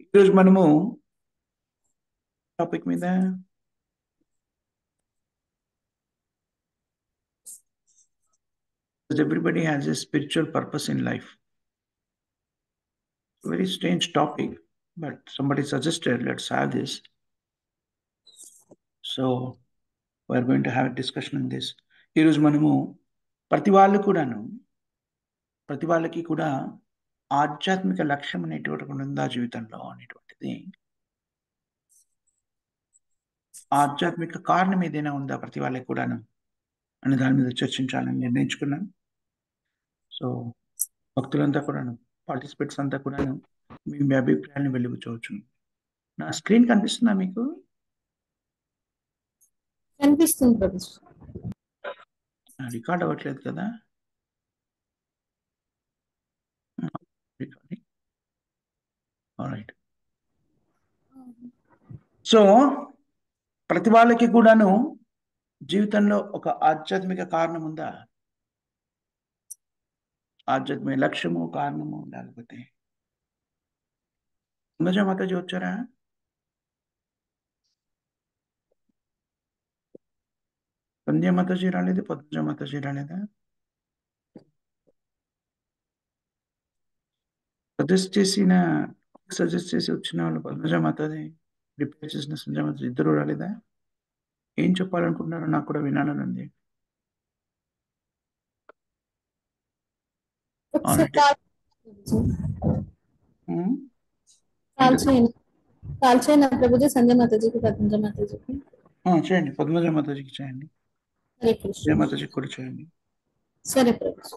ఈరోజు మనము టాపిక్ మీద everybody has a spiritual purpose in life. Very strange topic, but somebody suggested let's have this. So we're going to have a discussion on this. ఈరోజు మనము ప్రతి వాళ్ళకి కూడా ఆధ్యాత్మిక లక్ష్యం అనేటువంటి ఉందా జీవితంలో అనేటువంటిది, ఆధ్యాత్మిక కారణం ఏదైనా ఉందా ప్రతి వాళ్ళకి కూడాను అనే దాని మీద చర్చించాలని నిర్ణయించుకున్నాం. సో భక్తులంతా కూడాను, పార్టిసిపేట్స్ అంతా కూడాను మీ అభిప్రాయాన్ని వెలిబుచ్చవచ్చు. నా స్క్రీన్ కనిపిస్తుందా మీకు? కనిపిస్తుంది ప్రభుజీ. రికార్డ్ అవ్వట్లేదు కదా? రైట్. సో ప్రతి వాళ్ళకి కూడాను జీవితంలో ఒక ఆధ్యాత్మిక కారణం ఉందా? ఆధ్యాత్మిక లక్ష్యము, కారణము లేకపోతే మాతాజీ వచ్చారా? సంధ్య మాతాజీ రాలేదు, పద్మజ మాతాజీ రాలేదా? సజెస్ట్ చేసి వచ్చిన వాళ్ళు పద్మజ మాతాజీ, రిపేర్ చేసిన సంధ్య మాతాజీ ఇద్దరు రాలేదా? ఏం చెప్పాలనుకుంటున్నారో నాకు కూడా వినాలనుంది. కాల్ చేయండి ప్రభుజీ, సంజయ్ మాతాజీకి, పద్మజ మాతాజీకి చేయండి. పద్మజ మాతాజీకి చేయండి, సంధ్య మాతాజీకి కూడా చేయండి. సరే ప్రభుజీ.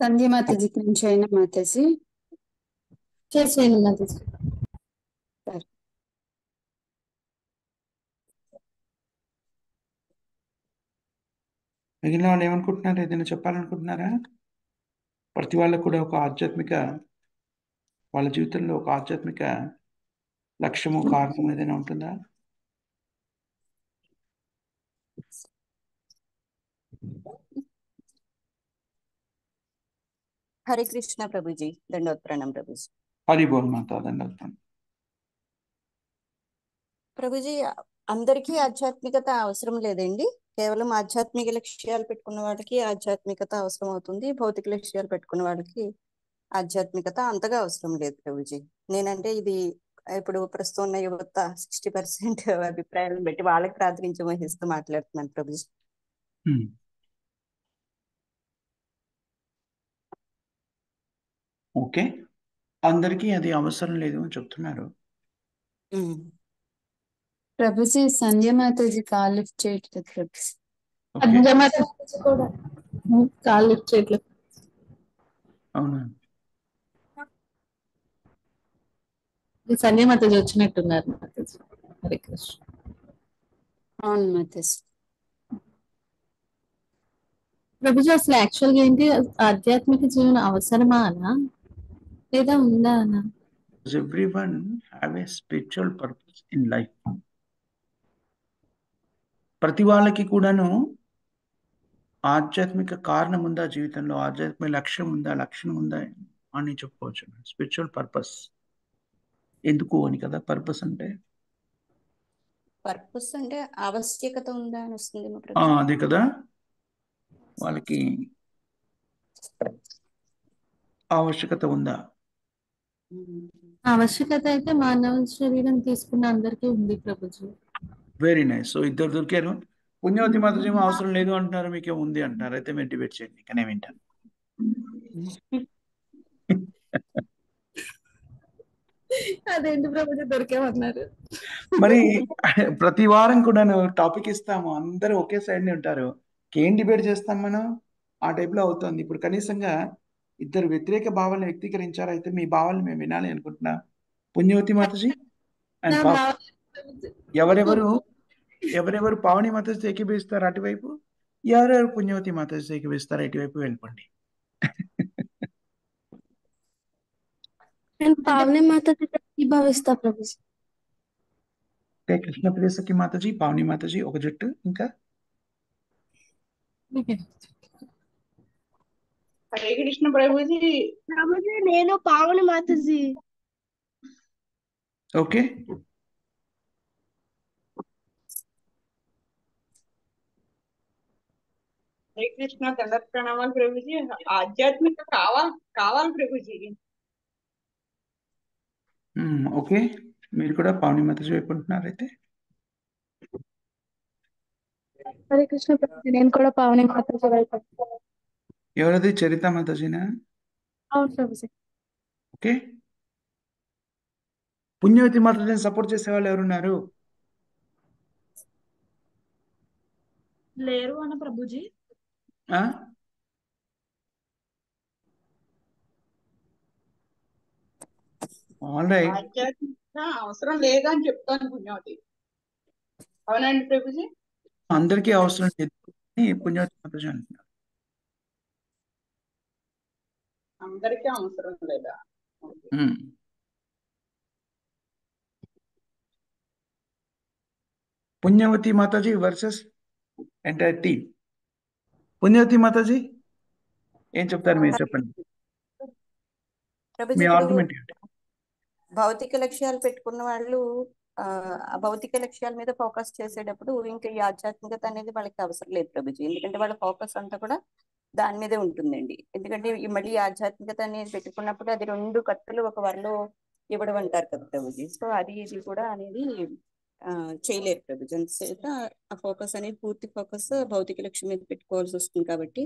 సంధ్య మాతాజీకి నుంచి అయినా మాతాజీ చేసేయండి మాతాజీ. మిగిలిన వాళ్ళు ఏమనుకుంటున్నారు? ఏదైనా చెప్పాలనుకుంటున్నారా? ప్రతి వాళ్ళకు కూడా ఒక ఆధ్యాత్మిక, వాళ్ళ జీవితంలో ఒక ఆధ్యాత్మిక లక్ష్యము, కారణం ఏదైనా ఉంటుందా? హరే కృష్ణ ప్రభుజీ, దండోత్ప్రణం ప్రభుజీ. హరి బోల్ మాతా, దండోత్ప్రణం ప్రభుజీ. అందరికీ ఆధ్యాత్మికత అవసరం లేదండి. కేవలం ఆధ్యాత్మిక లక్ష్యాలు పెట్టుకున్న వాళ్ళకి ఆధ్యాత్మికత అవసరం అవుతుంది. భౌతిక లక్ష్యాలు పెట్టుకున్న వాళ్ళకి ఆధ్యాత్మికత అంతగా అవసరం లేదు ప్రభుజీ. నేనంటే ఇది ఇప్పుడు ప్రస్తుతం ఉన్న యువత 60% అభిప్రాయాలను బట్టి వాళ్ళకి ప్రాతినిధ్యం వహిస్తూ మాట్లాడుతున్నాను ప్రభుజీ. ఓకే, అందరికీ అది అవసరం లేదు అని చెప్తున్నారు ప్రభుజీ. సంధ్య మాతాజీ కాల్ లిఫ్ట్ చేయట్లేదు ప్రభుజీ. పద్మజ మాతాజీ కూడా కాల్ లిఫ్ట్ చేయట్లేదు. అవునా? సంజయ్ మాతాజీ వచ్చినట్టున్నారు మాతాజీ. హరే కృష్ణ. అవును మాతాజీ. ప్రభుజీ, అసలు యాక్చువల్గా ఏంటి, ఆధ్యాత్మిక జీవనం అవసరమా అనా లేదా ఉందా అనా? Everyone have a spiritual purpose in life. ప్రతి వాళ్ళకి కూడాను ఆధ్యాత్మిక కారణం ఉందా జీవితంలో, ఆధ్యాత్మిక లక్ష్యం ఉందా అని చెప్పుకోవచ్చు. స్పిరిచువల్ పర్పస్ ఎందుకు అని కదా పర్పస్ అంటే. పర్పస్ అంటే ఆవశ్యకత ఉందా అని వస్తుంది. అదే కదా, వాళ్ళకి ఆవశ్యకత ఉందా? ఆవశ్యకత అయితే మానవ శరీరం తీసుకున్న అందరికీ ఉంది ప్రభుజీ. Very nice. సో ఇద్దరు దొరికారు. పుణ్యవతి మాతాజీ అవసరం లేదు అంటున్నారు, మీకే ఉంది అంటున్నారు. అయితే మీరు డిబేట్ చేయండి, కానీ వింటాను. అదేంటి ప్రభుజీ దొరికేమన్నారు? మరి ప్రతి వారం కూడా టాపిక్ ఇస్తాము, అందరూ ఒకే సైడ్ ఉంటారు, ఏం డిబేట్ చేస్తాం మనం? ఆ టైప్ లో అవుతుంది. ఇప్పుడు కనీసంగా ఇద్దరు వ్యతిరేక భావాలను వ్యక్తీకరించారు. అయితే మీ భావాలను మేము వినాలి అనుకుంటున్నా. పుణ్యవతి మాతాజీ అండ్ ఎవరెవరు పావని మాతాజీ ఏకీభవిస్తారు అటువైపు, ఎవరెవరు పుణ్యవతి మాతాజీ ఏకీభవిస్తారు ఇటువైపు వెళ్ళిపోండి. పావని మాతాజీ ఏకీభవిస్తా ప్రభుజీ. కృష్ణ ప్రియసఖి మాతాజీ, పావని మాతాజీ ఒక జట్టు. ఇంకా హరే కృష్ణ ప్రభుజీ. ప్రభుజీ నేను పావని మాతాజీ. ఓకే, హరే కృష్ణ, దండ ప్రణామాలు ప్రభుజీ. ఆధ్యాత్మిక కావాలి ప్రభుజీ. ఓకే. మీరు కూడా పావని మాతాజీ వైపు ఉంటున్నారు అయితే. హరే కృష్ణ ప్రభుజీ, నేను కూడా పావని మాతాజీ వైపు. ఎవరది? చరిత మాతాజీనా? అవును ప్రభుజీ. ఓకే. పుణ్యవతి మాతాజీని సపోర్ట్ చేసే వాళ్ళు ఎవరున్నారు? లేరు అన్న ప్రభుజీ. All right. ఆధ్యాత్మిక అవసరం లేదని చెప్తాను పుణ్యవతి. అవునండి ప్రభుజీ. అందరికీ అవసరం లేదు అని పుణ్యవతి మాతాజీ అంటున్నారు. అందరికీ అవసరం లేదా? పుణ్యవతి మాతాజీ వర్సెస్ ఎంటైర్ టీమ్. పుణ్యవతి మాతాజీ ఏం చెప్తారు? మీరు చెప్పండి, ప్రభుజీ మీ ఇప్పుడు ఆర్గ్యుమెంట్ ఏంటి? భౌతిక లక్ష్యాలు పెట్టుకున్న వాళ్ళు ఆ భౌతిక లక్ష్యాల మీద ఫోకస్ చేసేటప్పుడు ఇంకా ఈ ఆధ్యాత్మికత అనేది వాళ్ళకి అవసరం లేదు ప్రభుజీ. ఎందుకంటే వాళ్ళ ఫోకస్ అంతా కూడా దాని మీదే ఉంటుందండి. ఎందుకంటే మళ్ళీ ఆధ్యాత్మికత అనేది పెట్టుకున్నప్పుడు అది రెండు కత్తులు ఒక వరలో ఇవ్వడం అంటారు కదా ప్రభుజీ. సో అది ఇది కూడా అనేది చేయలేరు ప్రభుజీ. అంతసేత ఆ ఫోకస్ అనేది పూర్తి ఫోకస్ భౌతిక లక్ష్యం మీద పెట్టుకోవాల్సి వస్తుంది. కాబట్టి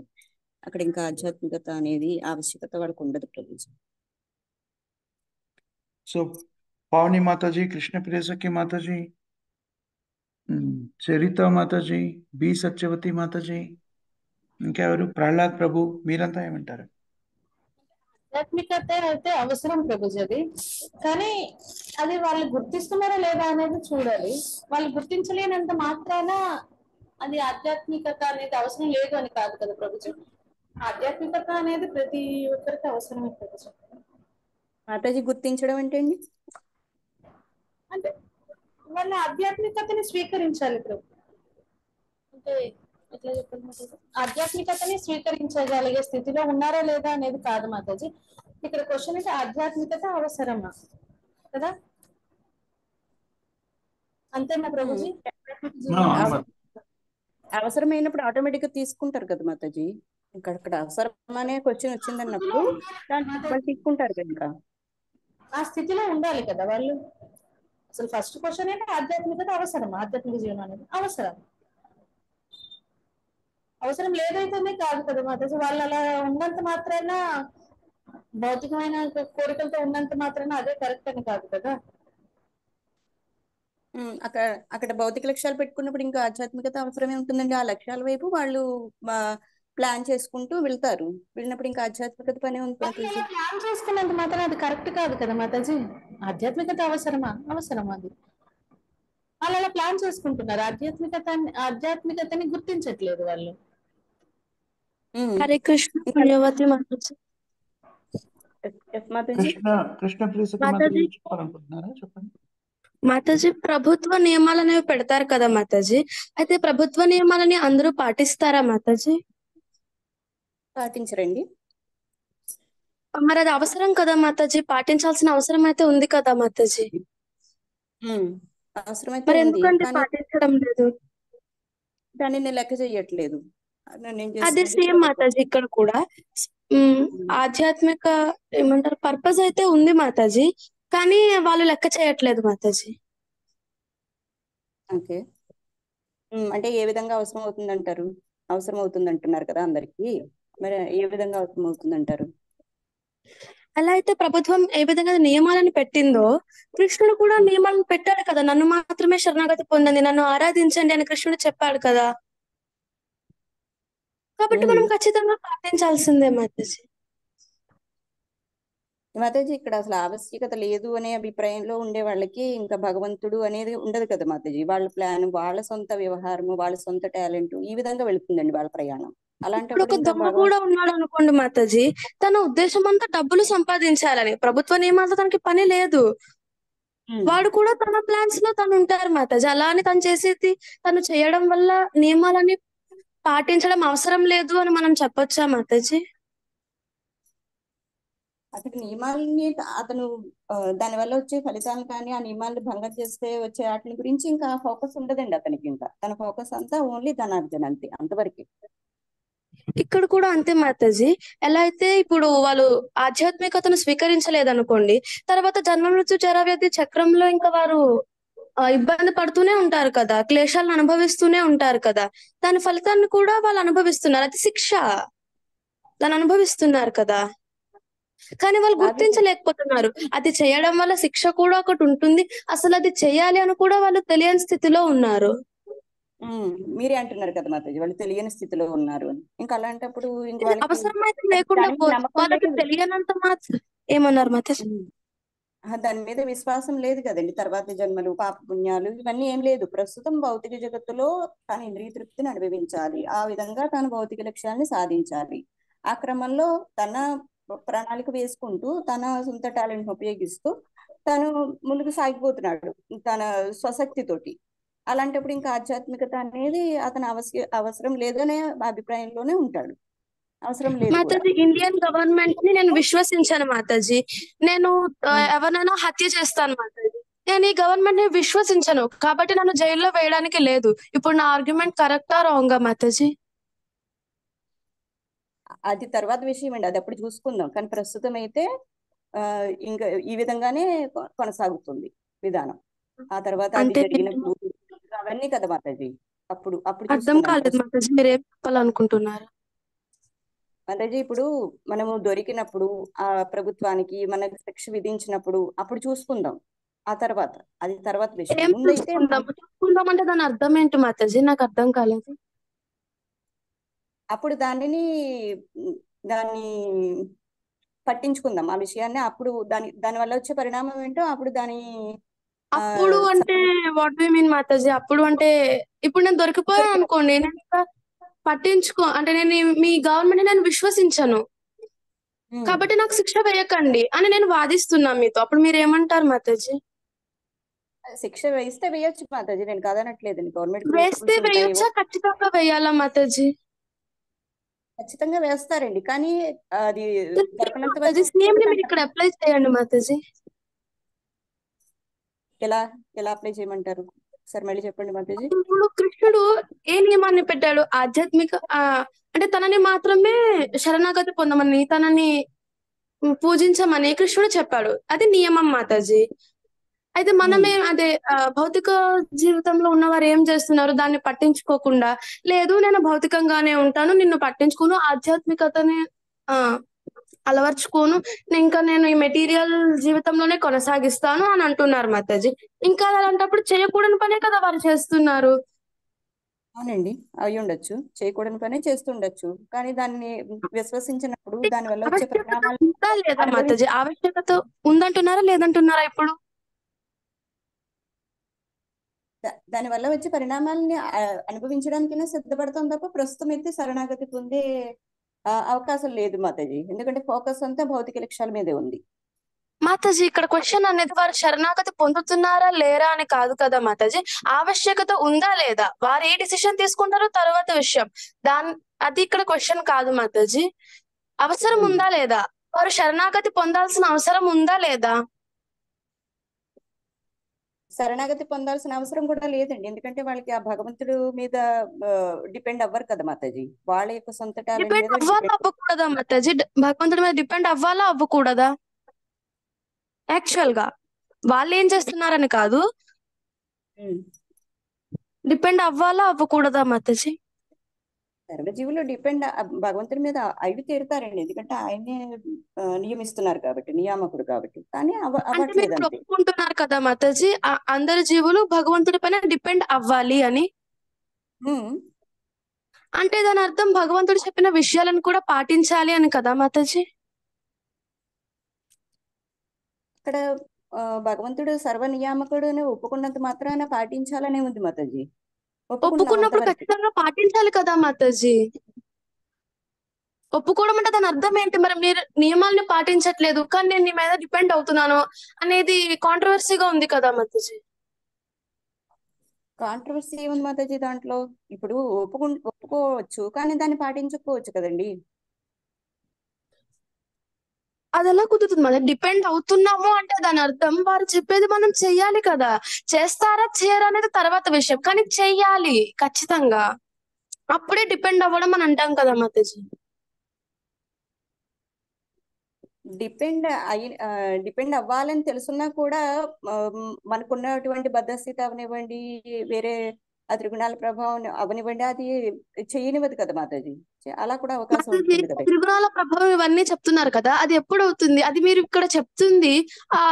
అక్కడ ఇంకా ఆధ్యాత్మికత అనేది ఆవశ్యకత వాళ్ళకు ఉండదు ప్రభుజీ. సో పావని మాతాజీ, కృష్ణ ప్రియసఖి మాతాజీ, చరిత మాతాజీ, బి సత్యవతి మాతాజీ, ఇంకెవరు? ప్రహ్లాద్ ప్రభు, మీరంతా ఏమంటారు? ఆధ్యాత్మికత అయితే అవసరం ప్రభుజీ అది, కానీ అది వాళ్ళు గుర్తిస్తున్నారా లేదా అనేది చూడాలి. వాళ్ళు గుర్తించలేనంత మాత్రాన అది ఆధ్యాత్మికత అనేది అవసరం లేదు అని కాదు కదా ప్రభుజీ. ఆధ్యాత్మికత అనేది ప్రతి ఒక్కరికి అవసరమే ప్రభుజీ. మాతాజీ గుర్తించడం ఏంటండి? అంటే వాళ్ళ ఆధ్యాత్మికతని స్వీకరించాలి ప్రభు. అంటే ఎట్లా చెప్పాలి మాతాజీ, ఆధ్యాత్మికతని స్వీకరించగలిగే స్థితిలో ఉన్నారా లేదా అనేది కాదు మాతాజీ. ఇక్కడ క్వశ్చన్ అయితే ఆధ్యాత్మికత అవసరమా కదా, అంతేనా ప్రభుజీ? అవసరమైనప్పుడు ఆటోమేటిక్ గా తీసుకుంటారు కదా మాతాజీ. ఇక్కడ అవసరం అనే క్వశ్చన్ వచ్చిందన్నప్పుడు వాళ్ళు తీసుకుంటారు కదా. ఇంకా ఆ స్థితిలో ఉండాలి కదా వాళ్ళు. అసలు ఫస్ట్ క్వశ్చన్ అంటే ఆధ్యాత్మికత అవసరం, ఆధ్యాత్మిక జీవనం అనేది అవసరం. అవసరం లేదైతేనే కాదు కదా మాతాజీ. వాళ్ళు అలా ఉన్నంత మాత్రాన, భౌతికమైన కోరికలతో ఉన్నంత మాత్రాన అదే కరెక్ట్ అని కాదు కదా. అక్కడ భౌతిక లక్ష్యాలు పెట్టుకున్నప్పుడు ఇంకా ఆధ్యాత్మికత అవసరమే ఉంటుందండి. ఆ లక్ష్యాల వైపు వాళ్ళు ప్లాన్ చేసుకుంటూ వెళ్తారు. వెళ్ళినప్పుడు ఇంకా ఆధ్యాత్మికత పనే ఉంది. ప్లాన్ చేసుకున్నంత మాత్రం అది కరెక్ట్ కాదు కదా మాతాజీ. ఆధ్యాత్మికత అవసరమా? అవసరమా. అది వాళ్ళు అలా ప్లాన్ చేసుకుంటున్నారు. ఆధ్యాత్మికతని గుర్తించట్లేదు వాళ్ళు. హరే కృష్ణ పుణ్యవతి మాతాజీ. కృష్ణ ప్రియసఖి మాతాజీ చెప్పాలనుకుంటున్నారా? చెప్పండి మాతాజీ. ప్రభుత్వ నియమాలు అనేవి పెడతారు కదా మాతాజీ, అయితే ప్రభుత్వ నియమాలని అందరూ పాటిస్తారా మాతాజీ? పాటించరండి. మరి అది అవసరం కదా మాతాజీ, పాటించాల్సిన అవసరం అయితే ఉంది కదా మాతాజీ. అవసరమైతే మరి ఉంది, ఎందుకంటే కానీ పాటించడం లేదు? దాన్ని నేను లెక్క చేయట్లేదు. అదే సేమ్ మాతాజీ ఇక్కడ కూడా ఆధ్యాత్మిక ఏమంటారు పర్పస్ అయితే ఉంది మాతాజీ, కానీ వాళ్ళు లెక్క చేయట్లేదు మాతాజీ. ఓకే, అంటే ఏ విధంగా అవసరం అవుతుంది అంటారు? అవసరం అవుతుంది అంటున్నారు కదా అందరికి, మరి ఏ విధంగా అవసరం అవుతుంది అంటారు? అలా అయితే ప్రభుత్వం ఏ విధంగా నియమాలను పెట్టిందో కృష్ణుడు కూడా నియమాలను పెట్టాడు కదా. నన్ను మాత్రమే శరణాగతి పొందండి, నన్ను ఆరాధించండి అని కృష్ణుడు చెప్పాడు కదా. కాబట్టి మనం ఖచ్చితంగా పాటించాల్సిందే మాతాజీ. మాతాజీ ఇక్కడ అసలు ఆవశ్యకత లేదు అనే అభిప్రాయంలో ఉండే వాళ్ళకి ఇంకా భగవంతుడు అనేది ఉండదు కదా మాతాజీ. వాళ్ళ ప్లాన్, వాళ్ళ సొంత వ్యవహారము, వాళ్ళ సొంత టాలెంట్, ఈ విధంగా వెళుతుందండి వాళ్ళ ప్రయాణం. ఇప్పుడు ఒక దొంగ కూడా ఉన్నాడు అనుకోండి మాతాజీ, తన ఉద్దేశం అంతా డబ్బులు సంపాదించాలని, ప్రభుత్వ నియమాలతో తనకి పని లేదు. వాడు కూడా తన ప్లాన్స్ లో తను ఉంటారు మాతాజీ. అలా అని తను చేసేది తను చేయడం వల్ల నియమాలని పాటించడం అవసరం లేదు అని మనం చెప్పొచ్చా మాతాజీ? అతని నియమాలని అతను దానివల్ల వచ్చే ఫలితాలు కానీ ఆ నియమాలను భంగం చేస్తే వచ్చే వాటి గురించి ఇంకా ఫోకస్ ఉండదండి అతనికి. ఇంకా తన ఫోకస్ అంతా ఓన్లీ ధనార్జన అంతే, అంతవరకు. ఇక్కడ కూడా అంతే మాతాజీ. ఎలా అయితే ఇప్పుడు వాళ్ళు ఆధ్యాత్మికతను స్వీకరించలేదనుకోండి, తర్వాత జన్మ మృత్యు జరా వ్యాధి చక్రంలో ఇంకా వారు ఇబ్బంది పడుతూనే ఉంటారు కదా, క్లేశాలను అనుభవిస్తూనే ఉంటారు కదా. దాని ఫలితాన్ని కూడా వాళ్ళు అనుభవిస్తున్నారు, అది శిక్ష. దాన్ని అనుభవిస్తున్నారు కదా, కానీ వాళ్ళు అది గుర్తించలేకపోతున్నారు. అది చేయడం వల్ల శిక్ష కూడా ఒకటి ఉంటుంది, అసలు అది చేయాలి అని కూడా వాళ్ళు తెలియని స్థితిలో ఉన్నారు. మీరే అంటున్నారు కదా మాతాజీ, వాళ్ళు తెలియని స్థితిలో ఉన్నారు అని. ఇంకా అలాంటప్పుడు ఇంక ఇది వాళ్ళకి అవసరం అయితే లేకుండా దాని మీద నమ్మకం వాళ్ళకి లేదు. తెలియనంత మాత్రం ఏమన్నారు మాతాజీ? దాని మీద విశ్వాసం లేదు కదండి. తర్వాత జన్మలు, పాప పుణ్యాలు ఇవన్నీ ఏం లేదు. ప్రస్తుతం భౌతిక జగత్తులో తాను ఇంద్రియ తృప్తిని అనుభవించాలి, ఆ విధంగా తాను భౌతిక లక్ష్యాన్ని సాధించాలి. ఆ క్రమంలో తన ప్రణాళిక వేసుకుంటూ తన సొంత టాలెంట్ ఉపయోగిస్తూ తను ముందుకు సాగిపోతున్నాడు తన స్వశక్తితోటి. అలాంటప్పుడు ఇంకా ఆధ్యాత్మికత అనేది అతను అవసరం లేదనే అభిప్రాయంలోనే ఉంటాడు, అవసరం లేదు కూడా. మాతాజీ, ఇండియన్ గవర్నమెంట్ ని నేను విశ్వసించాను మాతాజీ. నేను ఎవరినైనా హత్య చేస్తాను మాతాజీ. నేను ఈ గవర్నమెంట్ ని విశ్వసించను కాబట్టి నన్ను జైల్లో వేయడానికి లేదు. ఇప్పుడు నా ఆర్గ్యుమెంట్ కరెక్టా రాంగా మాతాజీ? అది తర్వాత విషయం అండి, అది అప్పుడు చూసుకుందాం. కానీ ప్రస్తుతం అయితే ఇంకా ఈ విధంగానే కొనసాగుతుంది విధానం. ఆ తర్వాత అది అంటే జరిగినప్పుడు అవన్నీ కదా మాతాజీ, అప్పుడు అప్పుడు అర్థం చూసుకుందాం. కాలేదు మాతాజీ, మీరు ఏం చెప్పాలనుకుంటున్నారు? మాతాజీ ఇప్పుడు మనము దొరికినప్పుడు ఆ ప్రభుత్వానికి మనకు శిక్ష విధించినప్పుడు అప్పుడు చూసుకుందాం. ఆ తర్వాత అది తర్వాత విషయం. ఏం ముందైతే చూసుకుందాం అంటే దాని అర్థం ఏంటి మాతాజీ? నాకు అర్థం కాలేదు. అప్పుడు దాన్ని పట్టించుకుందాం ఆ విషయాన్ని. అప్పుడు దాని వల్ల వచ్చే పరిణామం ఏంటో అప్పుడు దాని అప్పుడు అంటే వాట్ వి మీన్ మాతాజీ? అప్పుడు అంటే ఇప్పుడు నేను దొరికిపోయాను అనుకోండి, నేను ఇంకా అంటే నేను మీ గవర్నమెంట్ నేను విశ్వసించను కాబట్టి నాకు శిక్ష వేయకండి అని నేను వాదిస్తున్నా మీతో. అప్పుడు మీరు ఏమంటారు మాతాజీ? శిక్ష వేస్తే వేయొచ్చు మాతాజీ, నేను కాదనట్లేదండి. గవర్నమెంట్ వేస్తే వేయొచ్చా, ఖచ్చితంగా వేయాలా మాతాజీ? ఖచ్చితంగా వేస్తారండి, కానీ అది దొరకనంత వరకు సేమ్ ని మీరు ఇక్కడ అప్లై చేయండి మాతాజీ. ఎలా ఎలా అప్లై చేయమంటారు సార్, మళ్ళీ చెప్పండి మాతాజీ. ఇప్పుడు కృష్ణుడు ఏ నియమాన్ని పెట్టాడు? ఆధ్యాత్మిక అంటే తనని మాత్రమే శరణాగతి పొందమని, తనని పూజించమని కృష్ణుడు చెప్పాడు, అది నియమం మాతాజీ. అయితే మనమే అదే భౌతిక జీవితంలో ఉన్నవారు ఏం చేస్తున్నారు? దాన్ని పట్టించుకోకుండా, లేదు నేను భౌతికంగానే ఉంటాను, నిన్ను పట్టించుకోను, ఆధ్యాత్మికతని అలవర్చుకోను, ఇంకా నేను ఈ మెటీరియల్ జీవితంలోనే కొనసాగిస్తాను అని అంటున్నారు మాతాజీ. ఇంకా అలాంటప్పుడు చేయకూడని పనే కదా వారు చేస్తున్నారు. అవునండి, అయి ఉండొచ్చు, చేయకూడని పనే చేస్తుండొచ్చు, కానీ దాన్ని విశ్వసించినప్పుడు దాని వల్ల వచ్చే పరిణామాలు ఉందా లేదా మాతాజీ? ఆవశ్యకత ఉందంటున్నారా లేదంటున్నారా? ఇప్పుడు దాని వల్ల వచ్చే పరిణామాలని అనుభవించడానికైనా సిద్ధపడతాం తప్ప ప్రస్తుతం అయితే శరణాగతి పొందే అవకాశం లేదు మాతాజీ. ఎందుకంటే ఫోకస్ అంతా భౌతిక లక్ష్యాల మీదే ఉంది మాతాజీ. ఇక్కడ క్వశ్చన్ అనేది వారు శరణాగతి పొందుతున్నారా లేరా అని కాదు కదా మాతాజీ, ఆవశ్యకత ఉందా లేదా, వారు ఏ డిసిషన్ తీసుకుంటారో తర్వాత విషయం. అది ఇక్కడ క్వశ్చన్ కాదు మాతాజీ. అవసరం ఉందా లేదా, వారు శరణాగతి పొందాల్సిన అవసరం ఉందా లేదా? శరణాగతి పొందాల్సిన అవసరం కూడా లేదండి, ఎందుకంటే వాళ్ళకి ఆ భగవంతుడు మీద డిపెండ్ అవ్వరు కదా మాతాజీ. వాళ్ళ యొక్క సొంత టాలెంట్ డిపెండ్ మీద అవ్వాలా అవ్వకూడదా మాతాజీ? భగవంతుడి మీద డిపెండ్ అవ్వాలా అవ్వకూడదా? యాక్చువల్ గా వాళ్ళు ఏం చేస్తున్నారని కాదు, డిపెండ్ అవ్వాలా అవ్వకూడదా మాతాజీ? సర్వజీవులు డిపెండ్ భగవంతుడి మీద అవి తీరుతారండి, ఎందుకంటే ఆయనే నియమిస్తున్నారు కాబట్టి, నియామకుడు కాబట్టి. కానీ అంటే మీరు అవ్వట్లేదు అంతే. ఒప్పుకుంటున్నారు కదా మాతాజీ, అందరి జీవులు భగవంతుడి పైన డిపెండ్ అవ్వాలి అని. అంటే దాని అర్థం భగవంతుడు చెప్పిన విషయాలను కూడా పాటించాలి అని కదా మాతాజీ? ఇక్కడ భగవంతుడు సర్వ నియామకుడు అని ఒప్పుకున్నంత మాత్రాన పాటించాలనే ఉంది మాతాజీ. ఒప్పుకున్నప్పుడు ఖచ్చితంగా పాటించాలి కదా మాతాజీ. ఒప్పుకోవడం అంటే దాని అర్థం ఏంటి? మరి మీరు నియమాల్ని పాటించట్లేదు కానీ నేను నీ మీద డిపెండ్ అవుతున్నాను అనేది కాంట్రవర్సీగా ఉంది కదా మాతాజీ. కాంట్రవర్సీ ఏముంది మాతాజీ దాంట్లో? ఇప్పుడు ఒప్పుకోవచ్చు కానీ దాన్ని పాటించకపోవచ్చు కదండి. అది ఎలా కుదురుతుంది? మనం డిపెండ్ అవుతున్నాము అంటే దాని అర్థం వారు చెప్పేది మనం చెయ్యాలి కదా. చేస్తారా చేయరా అనేది తర్వాత విషయం, కానీ చెయ్యాలి ఖచ్చితంగా. అప్పుడే డిపెండ్ అవ్వడం అని అంటాం కదా మాతాజీ. డిపెండ్ అవ్వాలని తెలుసున్నా కూడా మనకున్నటువంటి బద్ధస్థితి అవనివ్వండి, వేరే త్రిగుణాల ప్రభావం అవనివ్వండి, అది చేయనివ్వదు కదా మాతాజీ. అలా కూడా అవకాశం మాతాజీ ఉంటుంది కదా. త్రిగుణాల ప్రభావం ఇవన్నీ చెప్తున్నారు కదా, అది ఎప్పుడు అవుతుంది? అది మీరు ఇక్కడ చెప్తుంది ఆ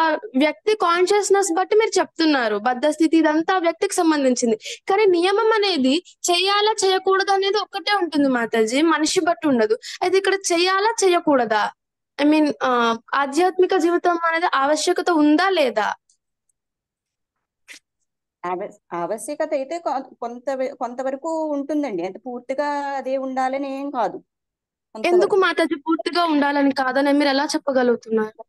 వ్యక్తి కాన్షియస్నెస్ బట్టి మీరు చెప్తున్నారు. బద్ధస్థితి ఇదంతా వ్యక్తికి సంబంధించింది, కానీ నియమం అనేది చేయాలా చేయకూడదు అనేది ఒక్కటే ఉంటుంది మాతాజీ, మనిషి బట్టి ఉండదు. అయితే ఇక్కడ చేయాలా చేయకూడదా? ఐ మీన్ ఆధ్యాత్మిక జీవితం అనేది ఆవశ్యకత ఉందా లేదా? ఆవశ్యకత అయితే కొంతవరకు ఉంటుందండి. అంటే పూర్తిగా అదే ఉండాలని ఏం కాదు. ఎందుకు మాతాజీ పూర్తిగా ఉండాలని కాదని మీరు ఎలా చెప్పగలుగుతున్నారు?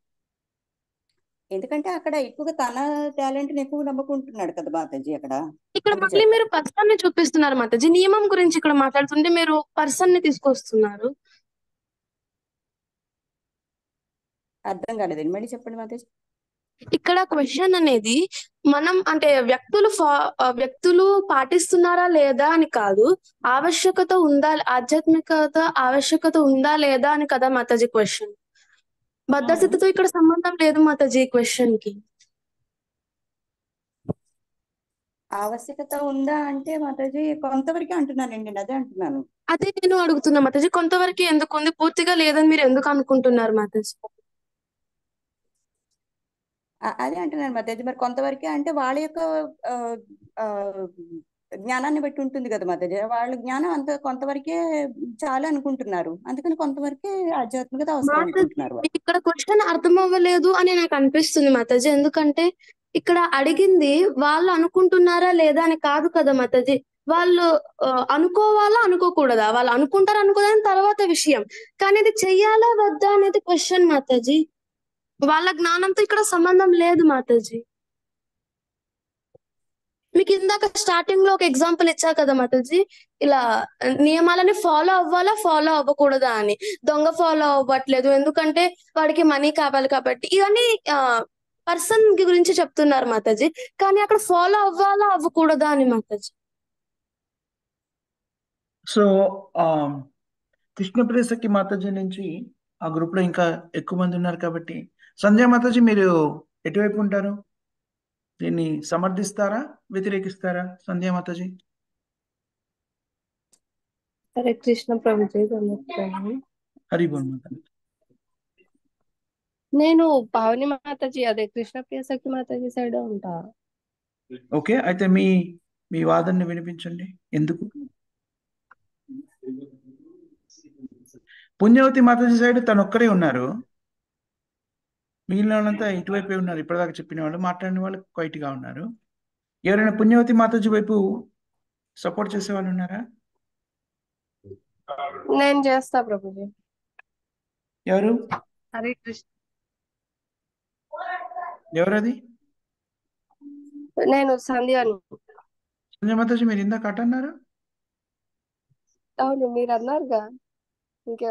ఎందుకంటే అక్కడ ఎక్కువగా తన టాలెంట్ ని ఎక్కువ నమ్ముకుంటున్నాడు కదా మాతాజీ అక్కడ. ఇక్కడ మళ్ళీ మీరు పర్సన్ ని చూపిస్తున్నారు మాతాజీ. నియమం గురించి ఇక్కడ మాట్లాడుతుంటే మీరు పర్సన్ ని తీసుకొస్తున్నారు. అర్థం కాలేదండి, మళ్ళీ చెప్పండి మాతాజీ. ఇక్కడ క్వశ్చన్ అనేది మనం అంటే వ్యక్తులు పాటిస్తున్నారా లేదా అని కాదు, ఆవశ్యకత ఉందా, ఆధ్యాత్మికత ఆవశ్యకత ఉందా లేదా అని కదా మాతాజీ క్వశ్చన్. బద్ధస్థితితో ఇక్కడ సంబంధం లేదు మాతాజీ క్వశ్చన్ కి. ఆవశ్యకత ఉందా అంటే మాతాజీ కొంతవరకే అంటున్నానండి, నేను అదే అంటున్నాను. అదే నేను అడుగుతున్నా మాతాజీ, కొంతవరకు ఎందుకు ఉంది, పూర్తిగా లేదని మీరు ఎందుకు అనుకుంటున్నారు మాతాజీ? అదే అంటున్నాను మాతాజీ. మరి కొంతవరకే అంటే వాళ్ళ యొక్క జ్ఞానాన్ని బట్టి ఉంటుంది కదా మాతాజీ. వాళ్ళ జ్ఞానం అంత కొంతవరకే చాలా అనుకుంటున్నారు, అందుకని కొంతవరకే ఆధ్యాత్మికత అవసరం అనుకుంటున్నారు. మాతాజీ ఇక్కడ క్వశ్చన్ అర్థం అవ్వలేదు అని నాకు అనిపిస్తుంది మాతాజీ. ఎందుకంటే ఇక్కడ అడిగింది వాళ్ళు అనుకుంటున్నారా లేదా అని కాదు కదా మాతాజీ. వాళ్ళు అనుకోవాలా అనుకోకూడదా? వాళ్ళు అనుకుంటారా అనుకోదని తర్వాత విషయం, కానీ ఇది చెయ్యాలా వద్దా అనేది క్వశ్చన్ మాతాజీ. వాళ్ళ జ్ఞానంతో ఇక్కడ సంబంధం లేదు మాతాజీ. మీకు ఇందాక స్టార్టింగ్ లో ఒక ఎగ్జాంపుల్ ఇచ్చా కదా మాతాజీ, ఇలా నియమాలని ఫాలో అవ్వాలా ఫాలో అవ్వకూడదా అని. దొంగ ఫాలో అవ్వట్లేదు ఎందుకంటే వాడికి మనీ కావాలి కాబట్టి. ఇవన్నీ పర్సన్ గురించి చెప్తున్నారు మాతాజీ, కానీ అక్కడ ఫాలో అవ్వాలా అవ్వకూడదా అని మాతాజీ. సో కృష్ణప్రియ సఖి మాతాజీ నుంచి ఆ గ్రూప్ లో ఇంకా ఎక్కువ మంది ఉన్నారు కాబట్టి, సంజయ్ మాతాజీ మీరు ఎటువైపు ఉంటారు? దీన్ని సమర్థిస్తారా వ్యతిరేకిస్తారా సంధ్యా మాతాజీ? హరే కృష్ణ ప్రభుజీ. హరి బోల్ మాతాజీ. నేను పావని మాతాజీ అదే కృష్ణప్రియ సఖి మాతాజీ సైడ్ ఉంటా. ఓకే, అయితే మీ వాదనని వినిపించండి. ఎందుకు? పుణ్యవతి మాతాజీ సైడ్ తను ఒక్కరే ఉన్నారు, మిగిలిన వాళ్ళంతా ఇటువైపే ఉన్నారు. ఇప్పటిదాకా చెప్పిన వాళ్ళు, మాట్లాడిన వాళ్ళు క్వైట్ గా ఉన్నారు. ఎవరైనా పుణ్యవతి మాతాజీ వైపు సపోర్ట్ చేసే వాళ్ళు ఉన్నారా? నేను చేస్తా ప్రభుజీ. ఎవరు? హరే కృష్ణ. ఎవరది? నేను సంధ్యాని. సంజయ్ మాతాజీ మీరు ఇందాక అన్నారు. అవును మీరు అన్నారుగా ఇంకా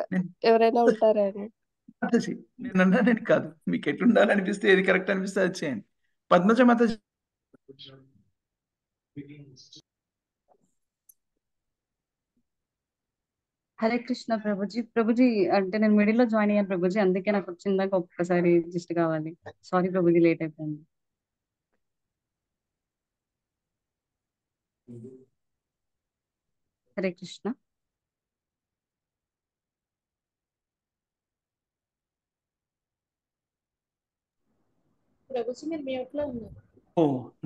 ఎవరైనా ఉంటారా అని. మాతాజీ నేను అన్నానని కాదు, మీకు ఎట్లుండాలనిపిస్తే ఏది కరెక్ట్ అనిపిస్తే అది చేయండి. పద్మజ మాతాజీ. హరే కృష్ణ ప్రభుజీ. ప్రభుజీ అంటే నేను మిడిల్ లో జాయిన్ అయ్యాను ప్రభుజీ, అందుకే నాకు వచ్చిందాక ఒక్కసారి జస్ట్ కావాలి. సారీ ప్రభుజీ, లేట్ అయిపోయింది. హరే కృష్ణ. ప్రభుజీ మీరు మ్యూట్ లో ఉన్నారు. ఓ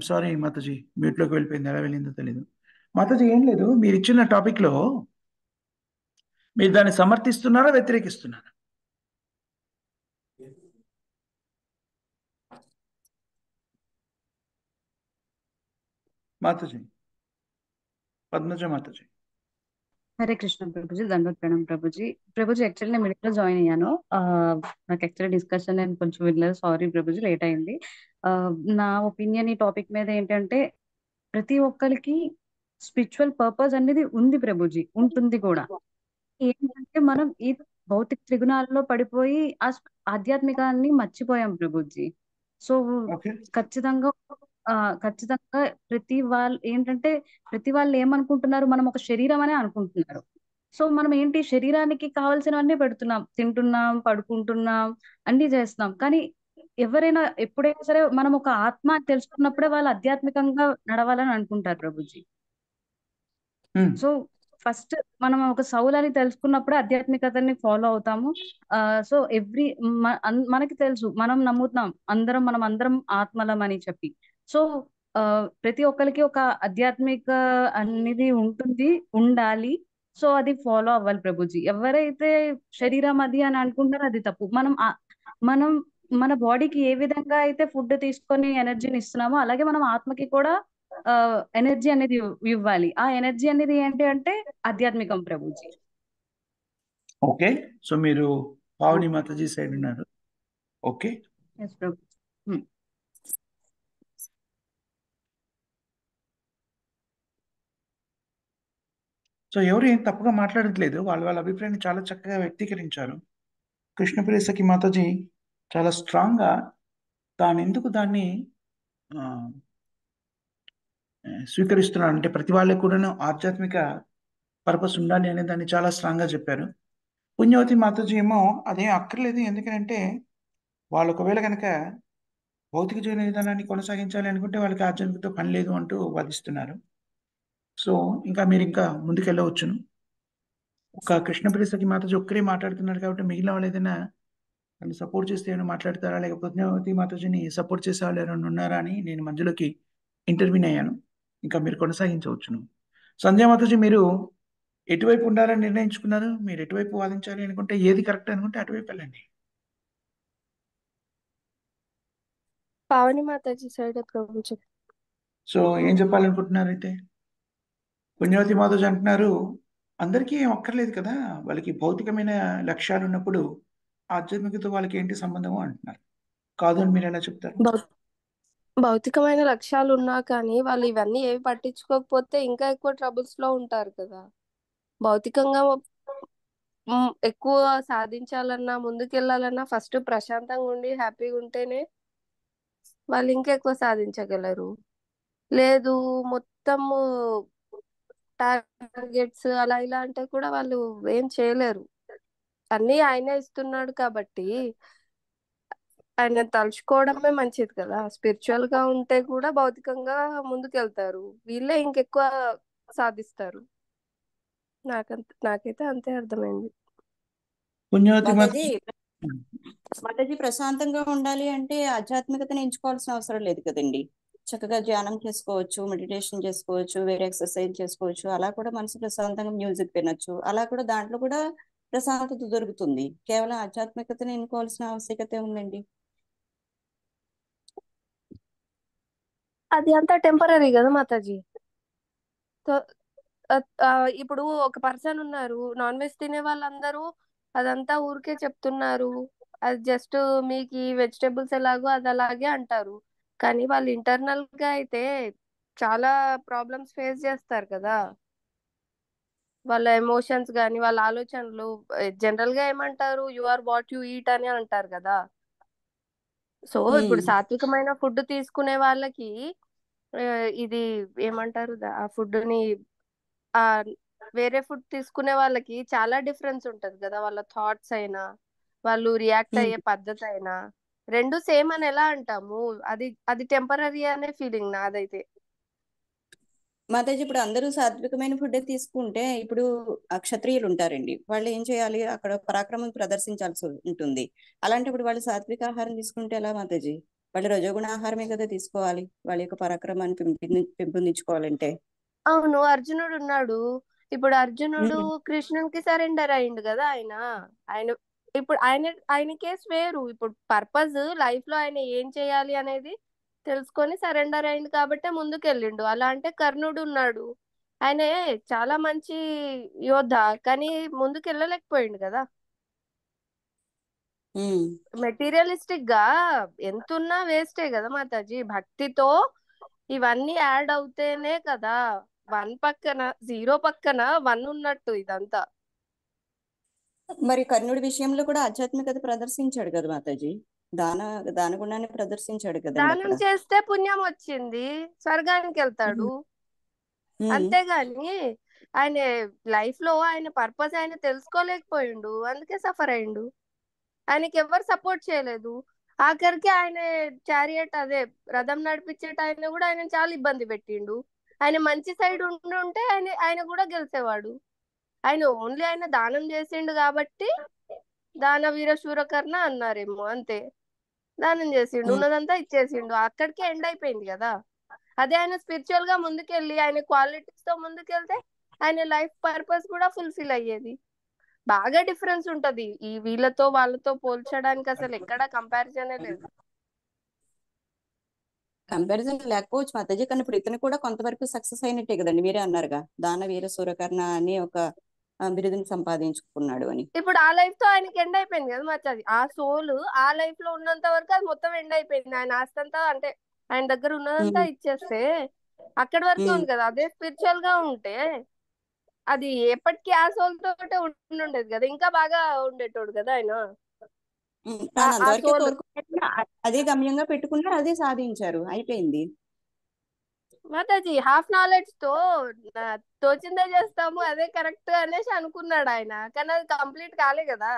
సారీ మాతాజీ, మ్యూట్ లోకి వెళ్ళిపోయింది, ఎలా వెళ్ళిందో తెలీదు. మాతాజీ ఏం లేదు, మీరు ఇచ్చిన టాపిక్ లో మీరు దాన్ని సమర్థిస్తున్నారా వ్యతిరేకిస్తున్నారా? మాతాజీ, పద్మజ మాతాజీ. హరే కృష్ణ ప్రభుజీ, దండవత్ ప్రణాం ప్రభుజీ. ప్రభుజీ యాక్చువల్లీ నేను మిడిల్ లో జాయిన్ అయ్యాను. నాకు యాక్చువల్లీ డిస్కషన్ నేను కొంచెం వెళ్ళలేదు, సారీ ప్రభుజీ, లేట్ అయింది. నా ఒపీనియన్ ఈ టాపిక్ మీద ఏంటంటే, ప్రతి ఒక్కరికి స్పిరిచువల్ పర్పస్ అనేది ఉంది ప్రభుజీ, ఉంటుంది కూడా. ఏంటంటే మనం ఈ భౌతిక త్రిగుణాలలో పడిపోయి ఆధ్యాత్మికాన్ని మర్చిపోయాం ప్రభుజీ. సో ఓకే ఖచ్చితంగా ఖచ్చితంగా ప్రతి వాళ్ళు ఏమనుకుంటున్నారు, మనం ఒక శరీరం అనే అనుకుంటున్నారు. సో మనం ఏంటి, శరీరానికి కావాల్సినవన్నీ పెడుతున్నాం, తింటున్నాం, పడుకుంటున్నాం, అన్ని చేస్తున్నాం. కానీ ఎవరైనా ఎప్పుడైనా సరే మనం ఒక ఆత్మ అని తెలుసుకున్నప్పుడే వాళ్ళు ఆధ్యాత్మికంగా నడవాలని అనుకుంటారు ప్రభుజీ. సో ఫస్ట్ మనం ఒక సౌల్ అని తెలుసుకున్నప్పుడే ఆధ్యాత్మికతని ఫాలో అవుతాము. సో మనకి తెలుసు, మనం నమ్ముతున్నాం మనం అందరం ఆత్మలం అని చెప్పి. సో ప్రతి ఒక్కరికి ఒక ఆధ్యాత్మిక అనేది ఉండాలి. సో అది ఫాలో అవ్వాలి ప్రభుజీ. ఎవరైతే శరీరం అది అని అనుకుంటారో అది తప్పు. మనం మన బాడీకి ఏ విధంగా అయితే ఫుడ్ తీసుకొని ఎనర్జీని ఇస్తున్నామో అలాగే మనం ఆత్మకి కూడా ఎనర్జీ అనేది ఇవ్వాలి. ఆ ఎనర్జీ అనేది ఏంటి అంటే ఆధ్యాత్మికం ప్రభుజీ. ఓకే, సో మీరు పావని మాతాజీ సైడ్ ఉన్నారు. ఓకే, ఎస్ ప్రభు. సో ఎవరు ఏం తప్పుగా మాట్లాడట్లేదు, వాళ్ళ అభిప్రాయాన్ని చాలా చక్కగా వ్యక్తీకరించారు. కృష్ణప్రియ సఖి మాతాజీ చాలా స్ట్రాంగ్గా తాను దాన్ని ఆ, స్వీకరిస్తున్నాడు అంటే ప్రతి వాళ్ళకి కూడాను ఆధ్యాత్మిక పర్పస్ ఉండాలి అనే దాన్ని చాలా స్ట్రాంగ్గా చెప్పారు. పుణ్యవతి మాతాజీ ఏమో అదేం అక్కర్లేదు, ఎందుకంటే వాళ్ళు ఒకవేళ కనుక భౌతిక జీవన విధానాన్ని కొనసాగించాలి అనుకుంటే వాళ్ళకి ఆధ్యాత్మికతో పని లేదు అంటూ వాదిస్తున్నారు. సో మీరు ఇంకా ముందుకెళ్ళవచ్చును. ఒక కృష్ణప్రియ సఖి మాతాజీ ఒక్కరే మాట్లాడుతున్నారు కాబట్టి మిగిలిన వాళ్ళు ఏదైనా నన్ను సపోర్ట్ చేస్తే ఏమైనా మాట్లాడతారా, లేకపోతే పుణ్యవతి మాతాజీని సపోర్ట్ చేసే వాళ్ళు ఎవరైనా ఉన్నారా అని నేను మధ్యలోకి ఇంటర్వ్యూని అయ్యాను. ఇంకా మీరు కొనసాగించవచ్చును. సంధ్యా మాతాజీ, మీరు ఎటువైపు ఉండాలని నిర్ణయించుకున్నారు? మీరు ఎటువైపు వాదించాలి అనుకుంటే, ఏది కరెక్ట్ అనుకుంటే అటువైపు వెళ్ళండి. పావని మాతాజీ సైడ్ ప్రభుజీ. సో ఏం చెప్పాలనుకుంటున్నారు అయితే? పుణ్యవతి మాతాజీ అంటున్నారు అందరికీ ఏం అక్కర్లేదు కదా, వాళ్ళకి భౌతికమైన లక్ష్యాలు ఉన్నప్పుడు ఆధ్యాత్మికత వాళ్ళకి ఏంటి సంబంధము అంటున్నారు. కాదు అని మీరు ఎలా చెప్తారు? భౌతికమైన లక్ష్యాలు ఉన్నా కానీ వాళ్ళు ఇవన్నీ ఏవి పట్టించుకోకపోతే ఇంకా ఎక్కువ ట్రబుల్స్ లో ఉంటారు కదా. భౌతికంగా ఎక్కువ సాధించాలన్నా ముందుకెళ్ళాలన్నా ఫస్ట్ ప్రశాంతంగా ఉండి హ్యాపీగా ఉంటేనే వాళ్ళు ఇంకా ఎక్కువ సాధించగలరు. లేదు మొత్తము టార్గెట్స్ అలా ఇలా అంటే కూడా వాళ్ళు ఏం చేయలేరు. అన్నీ ఆయనే ఇస్తున్నాడు కాబట్టి ఆయన తలుచుకోవడమే మంచిది కదా. స్పిరిచువల్ గా ఉంటే కూడా భౌతికంగా ముందుకెళ్తారు, వీళ్ళే ఇంకెక్కువ సాధిస్తారు. నాకైతే అంతే అర్థమైంది. పుణ్యవతి మాతాజీ మాతాజీ ప్రశాంతంగా ఉండాలి అంటే ఆధ్యాత్మికతను ఎంచుకోవాల్సిన అవసరం లేదు కదండి. చక్కగా ధ్యానం చేసుకోవచ్చు, మెడిటేషన్ చేసుకోవచ్చు, వేరే ఎక్సర్సైజ్ చేసుకోవచ్చు. అలా కూడా మనసు ప్రశాంతంగా మ్యూజిక్ వినొచ్చు. అలా కూడా దాంట్లో కూడా ప్రశాంతత దొరుకుతుంది. కేవలం ఆధ్యాత్మికతను ఎన్నుకోవాల్సిన ఆవశ్యకత ఉందండి. అది అంతా టెంపరీ కదా మాతాజీ. ఇప్పుడు ఒక పర్సన్ ఉన్నారు, నాన్ వెజ్ తినే వాళ్ళందరూ అదంతా ఊరికే చెప్తున్నారు. అది జస్ట్ మీకు వెజిటేబుల్స్ ఎలాగో అది అలాగే అంటారు. కానీ వాళ్ళు ఇంటర్నల్ గా అయితే చాలా ప్రాబ్లమ్స్ ఫేస్ చేస్తారు కదా. వాళ్ళ ఎమోషన్స్ కానీ వాళ్ళ ఆలోచనలు జనరల్ గా ఏమంటారు, you are what you eat అని అంటారు కదా. సో ఇప్పుడు సాత్వికమైన ఫుడ్ తీసుకునే వాళ్ళకి ఇది ఏమంటారు, ఆ ఫుడ్ ని ఆ వేరే ఫుడ్ తీసుకునే వాళ్ళకి చాలా డిఫరెన్స్ ఉంటది కదా. వాళ్ళ థాట్స్ అయినా వాళ్ళు రియాక్ట్ అయ్యే పద్ధతి అయినా రెండు సేమ్ అని ఎలా అంటాము. అది అది టెంపరీ అనే ఫీలింగ్ నాదైతే. మాతాజీ ఇప్పుడు అందరూ సాత్వికమైన ఫుడ్ తీసుకుంటే ఇప్పుడు క్షత్రియులు ఉంటారండి, వాళ్ళు ఏం చేయాలి, అక్కడ పరాక్రమం ప్రదర్శించాల్సి ఉంటుంది. అలాంటప్పుడు వాళ్ళు సాత్విక ఆహారం తీసుకుంటే ఎలా మాతాజీ? వాళ్ళు రజోగుణ ఆహారమే కదా తీసుకోవాలి వాళ్ళ యొక్క పరాక్రమాన్ని పెంపొందించుకోవాలంటే. అవును, అర్జునుడు ఉన్నాడు. ఇప్పుడు అర్జునుడు కృష్ణునికి సరెండర్ అయిండు కదా. ఆయన ఇప్పుడు ఆయన కేసు వేరు. ఇప్పుడు పర్పస్ లైఫ్ లో ఆయన ఏం చేయాలి అనేది తెలుసుకొని సరెండర్ అయింది కాబట్టి ముందుకు వెళ్ళిండు. అలా అంటే కర్ణుడు ఉన్నాడు, ఆయన చాలా మంచి యోధ కానీ ముందుకు వెళ్ళలేకపోయిండు కదా. మెటీరియలిస్టిక్ గా ఎంతున్నా వేస్టే కదా మాతాజీ. భక్తితో ఇవన్నీ యాడ్ అవుతేనే కదా 1 పక్కన 0 పక్కన 1 ఉన్నట్టు ఇదంతా. మరి కర్ణుడి విషయంలో కూడా ఆధ్యాత్మికత ప్రదర్శించాడు కదా మాతాజీ. దాన దానగుణాన్ని ప్రదర్శించాడు కదండి దానం అక్కడ. చేస్తే పుణ్యం వచ్చింది, స్వర్గానికి వెళ్తాడు. అంతేగాని ఆయన లైఫ్ లో ఆయన పర్పస్ ఆయన తెలుసుకోలేకపోయిండు, అందుకే సఫర్ అయిండు. ఆయనకి ఎవరు సపోర్ట్ చేయలేదు. ఆఖరికి ఆయన చారియట్ అదే రథం నడిపించేట ఆయన కూడా ఆయన చాలా ఇబ్బంది పెట్టిండు. ఆయన మంచి సైడ్ ఉండి ఉంటే ఆయన ఆయన కూడా గెలిచేవాడు. ఆయన ఓన్లీ ఆయన దానం చేసిండు కాబట్టి దాన వీర శూరకర్ణ అన్నారేమో, అంతే. దానం చేసిండు, ఉన్నదంతా ఇచ్చేసిండు, అక్కడికే ఎండ్ అయిపోయింది కదా. అదే ఆయన స్పిరిచువల్ గా ముందుకెళ్ళి ఆయన క్వాలిటీస్ తో ముందుకెళ్తే ఆయన లైఫ్ పర్పస్ కూడా ఫుల్ఫిల్ అయ్యేది. బాగా డిఫరెన్స్ ఉంటది ఈ వీళ్ళతో వాళ్ళతో పోల్చడానికి, అసలు ఎక్కడ కంపారిజనే లేదు. కంపారిజన్ లేకపోవచ్చు మాతాజీ, కానీ ఇప్పుడు ఇతను కూడా కొంతవరకు సక్సెస్ అయినట్టే కదండి. మీరే అన్నారుగా దాన వీర సూరకర్ణ అని ఒక బిరుదుని సంపాదించుకున్నాడు అని. ఇప్పుడు ఆ లైఫ్ తో ఆయనకి ఎండ్ అయిపోయింది కదా మచ్చది. ఆ సోల్ ఆ లైఫ్ లో ఉన్నంత వరకు అది మొత్తం ఎండ్ అయిపోయింది. ఆయన ఆస్తంతా అంటే ఆయన దగ్గర ఉన్నదంతా ఇచ్చేస్తే అక్కడి వరకే ఉంది కదా. అదే స్పిరిచువల్ గా ఉంటే అది ఎప్పటికీ ఆ సోల్ తోటే ఉండేది కదా, ఇంకా బాగా ఉండేటోడు కదా ఆయన. తాను ఆ అంతవరకే సోల్ కోరుకున్నట్టు అదే గమ్యంగా పెట్టుకున్నారు, అదే సాధించారు, అయిపోయింది. మాతాజీ హాఫ్ నాలెడ్జ్ తో తోచిందే చేస్తాము అదే కరెక్ట్ అనేసి అనుకున్నాడు ఆయన, కానీ అది కంప్లీట్ కాలే కదా.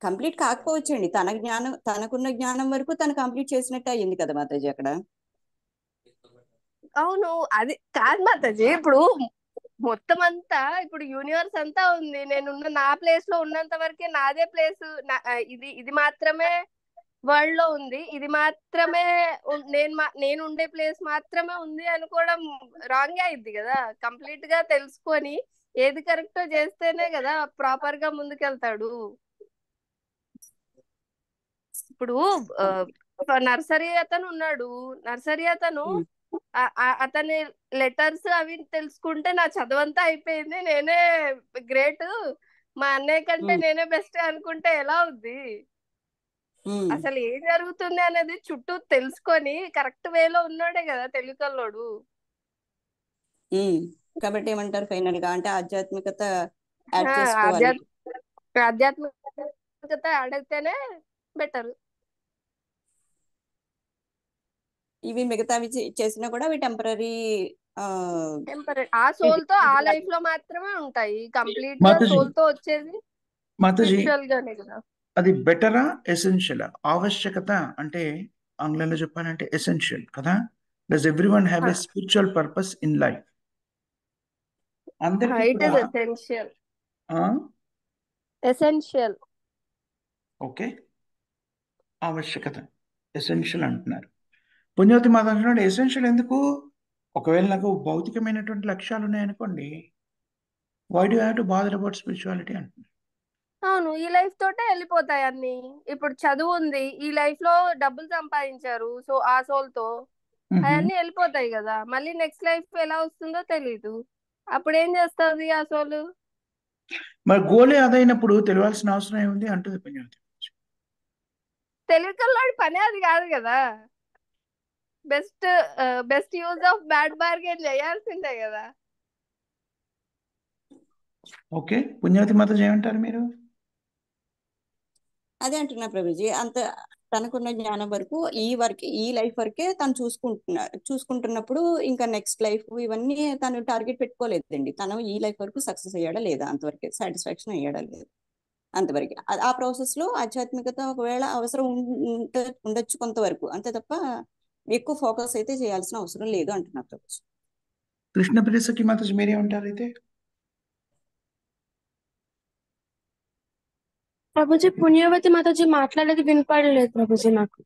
కంప్లీట్ కాకపోవచ్చండి, తన జ్ఞానం తనకున్న జ్ఞానం వరకు తను కంప్లీట్ చేసినట్టు అయ్యింది కదా మాతాజీ అక్కడ. అవును, అది కాదు మాతాజీ. ఇప్పుడు మొత్తం అంతా ఇప్పుడు యూనివర్స్ అంతా ఉంది, నేనున్న నా ప్లేస్ లో ఉన్నంత వరకే నాదే ప్లేస్. ఇది మాత్రమే వరల్డ్ లో ఉంది, ఇది మాత్రమే నేను ఉండే ప్లేస్ మాత్రమే ఉంది అనుకోవడం రాంగ్ అయింది కదా. కంప్లీట్ గా తెలుసుకొని ఏది కరెక్టో చేస్తేనే కదా ప్రాపర్ గా ముందుకెళ్తాడు. ఇప్పుడు నర్సరీ అతను ఉన్నాడు, నర్సరీ అతను అతని లెటర్స్ అవి తెలుసుకుంటే నా చదువంతా అయిపోయింది, నేనే గ్రేట్, మా అన్నయ్య కంటే నేనే బెస్ట్ అనుకుంటే ఎలా అవుద్ది? అసలు ఏం జరుగుతుంది అనేది చుట్టూ తెలుసుకొని కరెక్ట్ వేలో ఉన్నాడే కదా తెలుగులోడు. కాబట్టి ఏమంటారు ఫైనల్ గా, అంటే ఆధ్యాత్మికత యాడ్ చేసుకోవాలి. ఆధ్యాత్మికత యాడ్ అయితేనే బెటర్. ఇవి మిగతావి చేసినా కూడా అవి టెంపరీ ఆ సోల్ తో ఆ లైఫ్ లో మాత్రమే ఉంటాయి. కంప్లీట్ గా సోల్ తో వచ్చేది స్పిరిచువల్ గానే కదా. అది బెటరా ఎసెన్షియల్? ఆవశ్యకత అంటే ఆంగ్లంలో చెప్పాలంటే ఎసెన్షియల్ కదా. Does everyone have a spiritual purpose in life? అందరికీ it is essential. Essential okay, ఆవశ్యకత ఎసెన్షియల్ అంటున్నారు. పుణ్యవతి మాత అంటున్నాడు ఎసెన్షియల్ ఎందుకు? ఒకవేళ నాకు భౌతికమైనటువంటి లక్ష్యాలు ఉన్నాయనుకోండి, why do have to bother about spirituality అంటున్నారు. అవును, ఈ లైఫ్ తోటే వెళ్ళిపోతాయి అన్ని. ఇప్పుడు చదువు ఉంది, ఈ లైఫ్ లో డబ్బులు సంపాదించారు, సో ఆ సోల్ తో అవన్నీ వెళ్ళిపోతాయి కదా. మళ్ళీ నెక్స్ట్ లైఫ్ ఎలా వస్తుందో తెలీదు, అప్పుడు ఏం చేస్తుంది ఆ సోల్? మరి గోలే అదైనప్పుడు తెలియాల్సిన అవసరం ఏముంది అంటుంది పుణ్యవతి. తెలివికల్లోడి పని అది కాదు కదా. Best use of bad bargain చేయాల్సిందే కదా. ఓకే, పుణ్యవతి మాత ఏమంటారు మీరు? అదే అంటున్నా ప్రభుజీ, అంత తనకున్న జ్ఞానం వరకు ఈ లైఫ్ వరకే తను చూసుకుంటున్నప్పుడు ఇంకా నెక్స్ట్ లైఫ్ ఇవన్నీ తను టార్గెట్ పెట్టుకోలేదండి. తను ఈ లైఫ్ వరకు సక్సెస్ అయ్యాడా లేదా, అంతవరకే సాటిస్ఫాక్షన్ అయ్యాడా లేదా, అంతవరకు. ఆ ప్రాసెస్ లో ఆధ్యాత్మికత ఒకవేళ అవసరం ఉండొచ్చు కొంతవరకు, అంతే తప్ప ఎక్కువ ఫోకస్ అయితే చేయాల్సిన అవసరం లేదు అంటున్నా ప్రభుజీ. కృష్ణ ప్రియసఖి మాత మీరేమంటారు అయితే? ప్రభుజీ పుణ్యవతి మాతాజీ మాట్లాడేది వినపడలేదు ప్రభుజీ నాకు.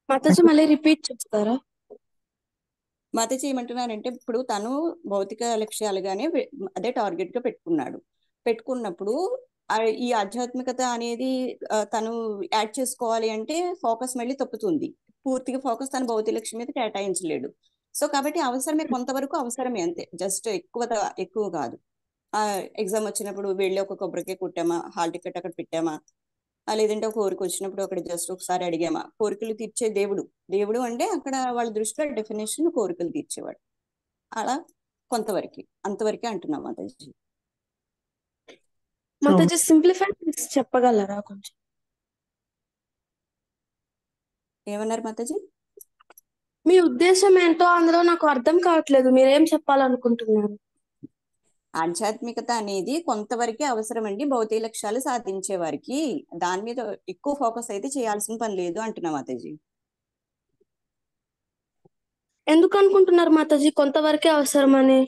మాతాజీ మళ్ళీ రిపీట్ చేస్తారా? మాతాజీ ఏమంటున్నారంటే, ఇప్పుడు తను భౌతిక లక్ష్యాలుగానే అదే టార్గెట్ గా పెట్టుకున్నప్పుడు ఈ ఆధ్యాత్మికత అనేది తను యాడ్ చేసుకోవాలి అంటే ఫోకస్ మళ్ళీ తప్పుతుంది. పూర్తిగా ఫోకస్ తన భౌతిక లక్ష్యం మీద కేటాయించలేడు. సో కాబట్టి అవసరమే, కొంతవరకు అవసరమే, అంతే. జస్ట్ ఎక్కువ కాదు. ఎగ్జామ్ వచ్చినప్పుడు వెళ్ళి ఒక కొబ్బరికాయ కుట్టామా, హాల్ టికెట్ అక్కడ పెట్టామా, లేదంటే ఒక కోరిక వచ్చినప్పుడు అక్కడ జస్ట్ ఒకసారి అడిగామా. కోరికలు తీర్చే దేవుడు అంటే అక్కడ వాళ్ళ దృష్టిలో డెఫినేషన్ కోరికలు తీర్చేవాడు. అలా కొంతవరకు అంతవరకే అంటున్నాం మాతాజీ. సో మాతాజీ సింప్లిఫై చెప్పగలరా కొంచెం? ఏమన్నారు మాతాజీ? మీ ఉద్దేశం ఏంటో అందులో నాకు అర్థం కావట్లేదు. మీరేం చెప్పాలనుకుంటున్నారు? ఆధ్యాత్మికత అనేది కొంతవరకే అవసరం అండి భౌతిక లక్ష్యాలు సాధించే వారికి. దాని మీద ఎక్కువ ఫోకస్ అయితే చేయాల్సిన పని లేదు అంటున్నా మాతాజీ. ఎందుకు అనుకుంటున్నారు మాతాజీ కొంతవరకే అవసరమని?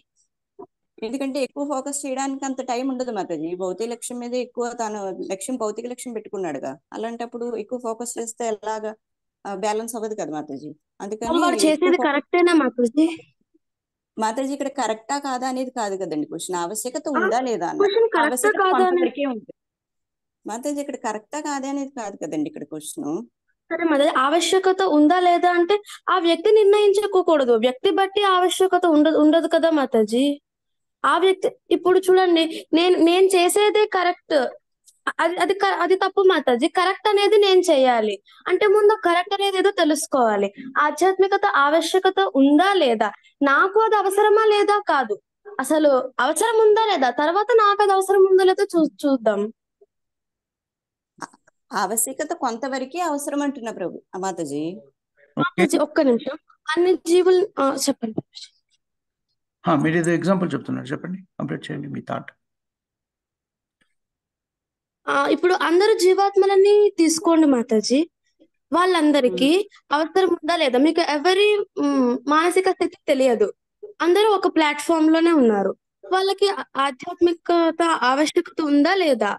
ఎందుకంటే ఎక్కువ ఫోకస్ చేయడానికి అంత టైం ఉండదు మాతాజీ. భౌతిక లక్ష్యం మీద ఎక్కువ తను లక్ష్యం భౌతిక లక్ష్యం పెట్టుకున్నాడుగా, అలాంటప్పుడు ఎక్కువ ఫోకస్ చేస్తే ఎలాగా బ్యాలెన్స్ అవ్వదు కదా మాతాజీ. అందుకని వాడు ఎక్కువ చేసేది ఫోకస్. కరెక్టేనా మాతాజీ? మాతాజీ ఇక్కడ కరెక్టా కాదా అనేది కాదు కదండి క్వశ్చన్, ఆవశ్యకత ఉందా లేదా అన్న. క్వశ్చన్ కరెక్టా ఆవశ్యకత కాదా అని. కొంతవరకే ఉంటుంది మాతాజీ. ఇక్కడ కరెక్టా కాదా అనేది కాదు కదండి ఇక్కడ క్వశ్చన్. సరే మాతాజీ, ఆవశ్యకత ఉందా లేదా అంటే ఆ వ్యక్తి నిర్ణయించుకోకూడదు. వ్యక్తి బట్టి ఆవశ్యకత ఉండదు కదా మాతాజీ. ఆ వ్యక్తి ఇప్పుడు చూడండి, నేను చేసేదే కరెక్ట్, అది తప్పు మాతాజీ. కరెక్ట్ అనేది నేను చేయాలి అంటే ముందు కరెక్ట్ అనేది ఏదో తెలుసుకోవాలి. ఆధ్యాత్మికత ఆవశ్యకత ఉందా లేదా, నాకు అది అవసరమా లేదా కాదు, అసలు అవసరం ఉందా లేదా, తర్వాత నాకు అది అవసరం ఉందో లేదో చూద్దాం. ఆవశ్యకత కొంతవరకే అవసరం అంటున్నా మాతాజీ. మాతాజీ ఒక్క నిమిషం. అన్ని జీవులు చెప్పండి. మీరు ఏదో ఎగ్జాంపుల్ చెప్తున్నారు, చెప్పండి, కంప్లీట్ చేయండి మీ థాట్. ఇప్పుడు అందరు జీవాత్మలని తీసుకోండి మాతాజీ. వాళ్ళందరికీ అవసరం ఉందా లేదా, మీకు ఎవరి మానసిక స్థితి తెలియదు. అందరూ ఒక ప్లాట్ఫామ్ లోనే ఉన్నారు. వాళ్ళకి ఆధ్యాత్మికత ఆవశ్యకత ఉందా లేదా?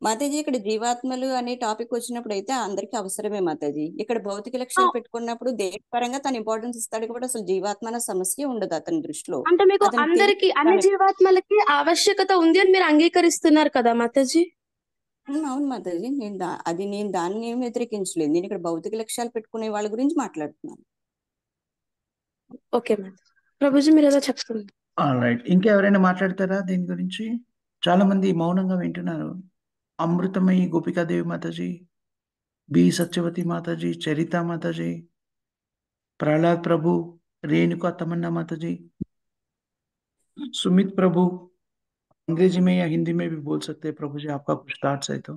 మాతాజీ ఇక్కడ జీవాత్మలు అనే టాపిక్ వచ్చినప్పుడు అయితే అందరికీ అవసరమే మాతాజీ. ఇక్కడ భౌతిక లక్ష్యాలు పెట్టుకున్నప్పుడు దేని పరంగా తను ఇంపార్టెన్స్ ఇస్తాడు కాబట్టి అసలు జీవాత్మ అనే సమస్య ఉండదు అతని దృష్టిలో. అంటే మీకు అందరికి అన్ని జీవాత్మలకి ఆవశ్యకత ఉంది అని మీరు అంగీకరిస్తున్నారు కదా మాతాజీ? అవును మాతాజీ, నేను దాన్ని ఏం వ్యతిరేకించలేదు. నేను ఇక్కడ భౌతిక లక్ష్యాలు పెట్టుకునే వాళ్ళ గురించి మాట్లాడుతున్నాను. ఓకే మాతాజీ. ప్రభుజీ మీరు ఏదో చెప్తున్నారు. రైట్, ఇంకెవరైనా మాట్లాడతారా దీని గురించి? చాలా మంది మౌనంగా వింటున్నారు. అమృతమయి గోపికాదేవి మాతాజీ, బి సత్యవతి మాతాజీ, చరిత माताजी, प्रहलाद प्रभु, रेणुका तमन्ना माताजी, सुमित प्रभु, अंग्रेजी में या हिंदी में भी बोल सकते हैं प्रभु जी, आपका कुछ थॉट्स है तो।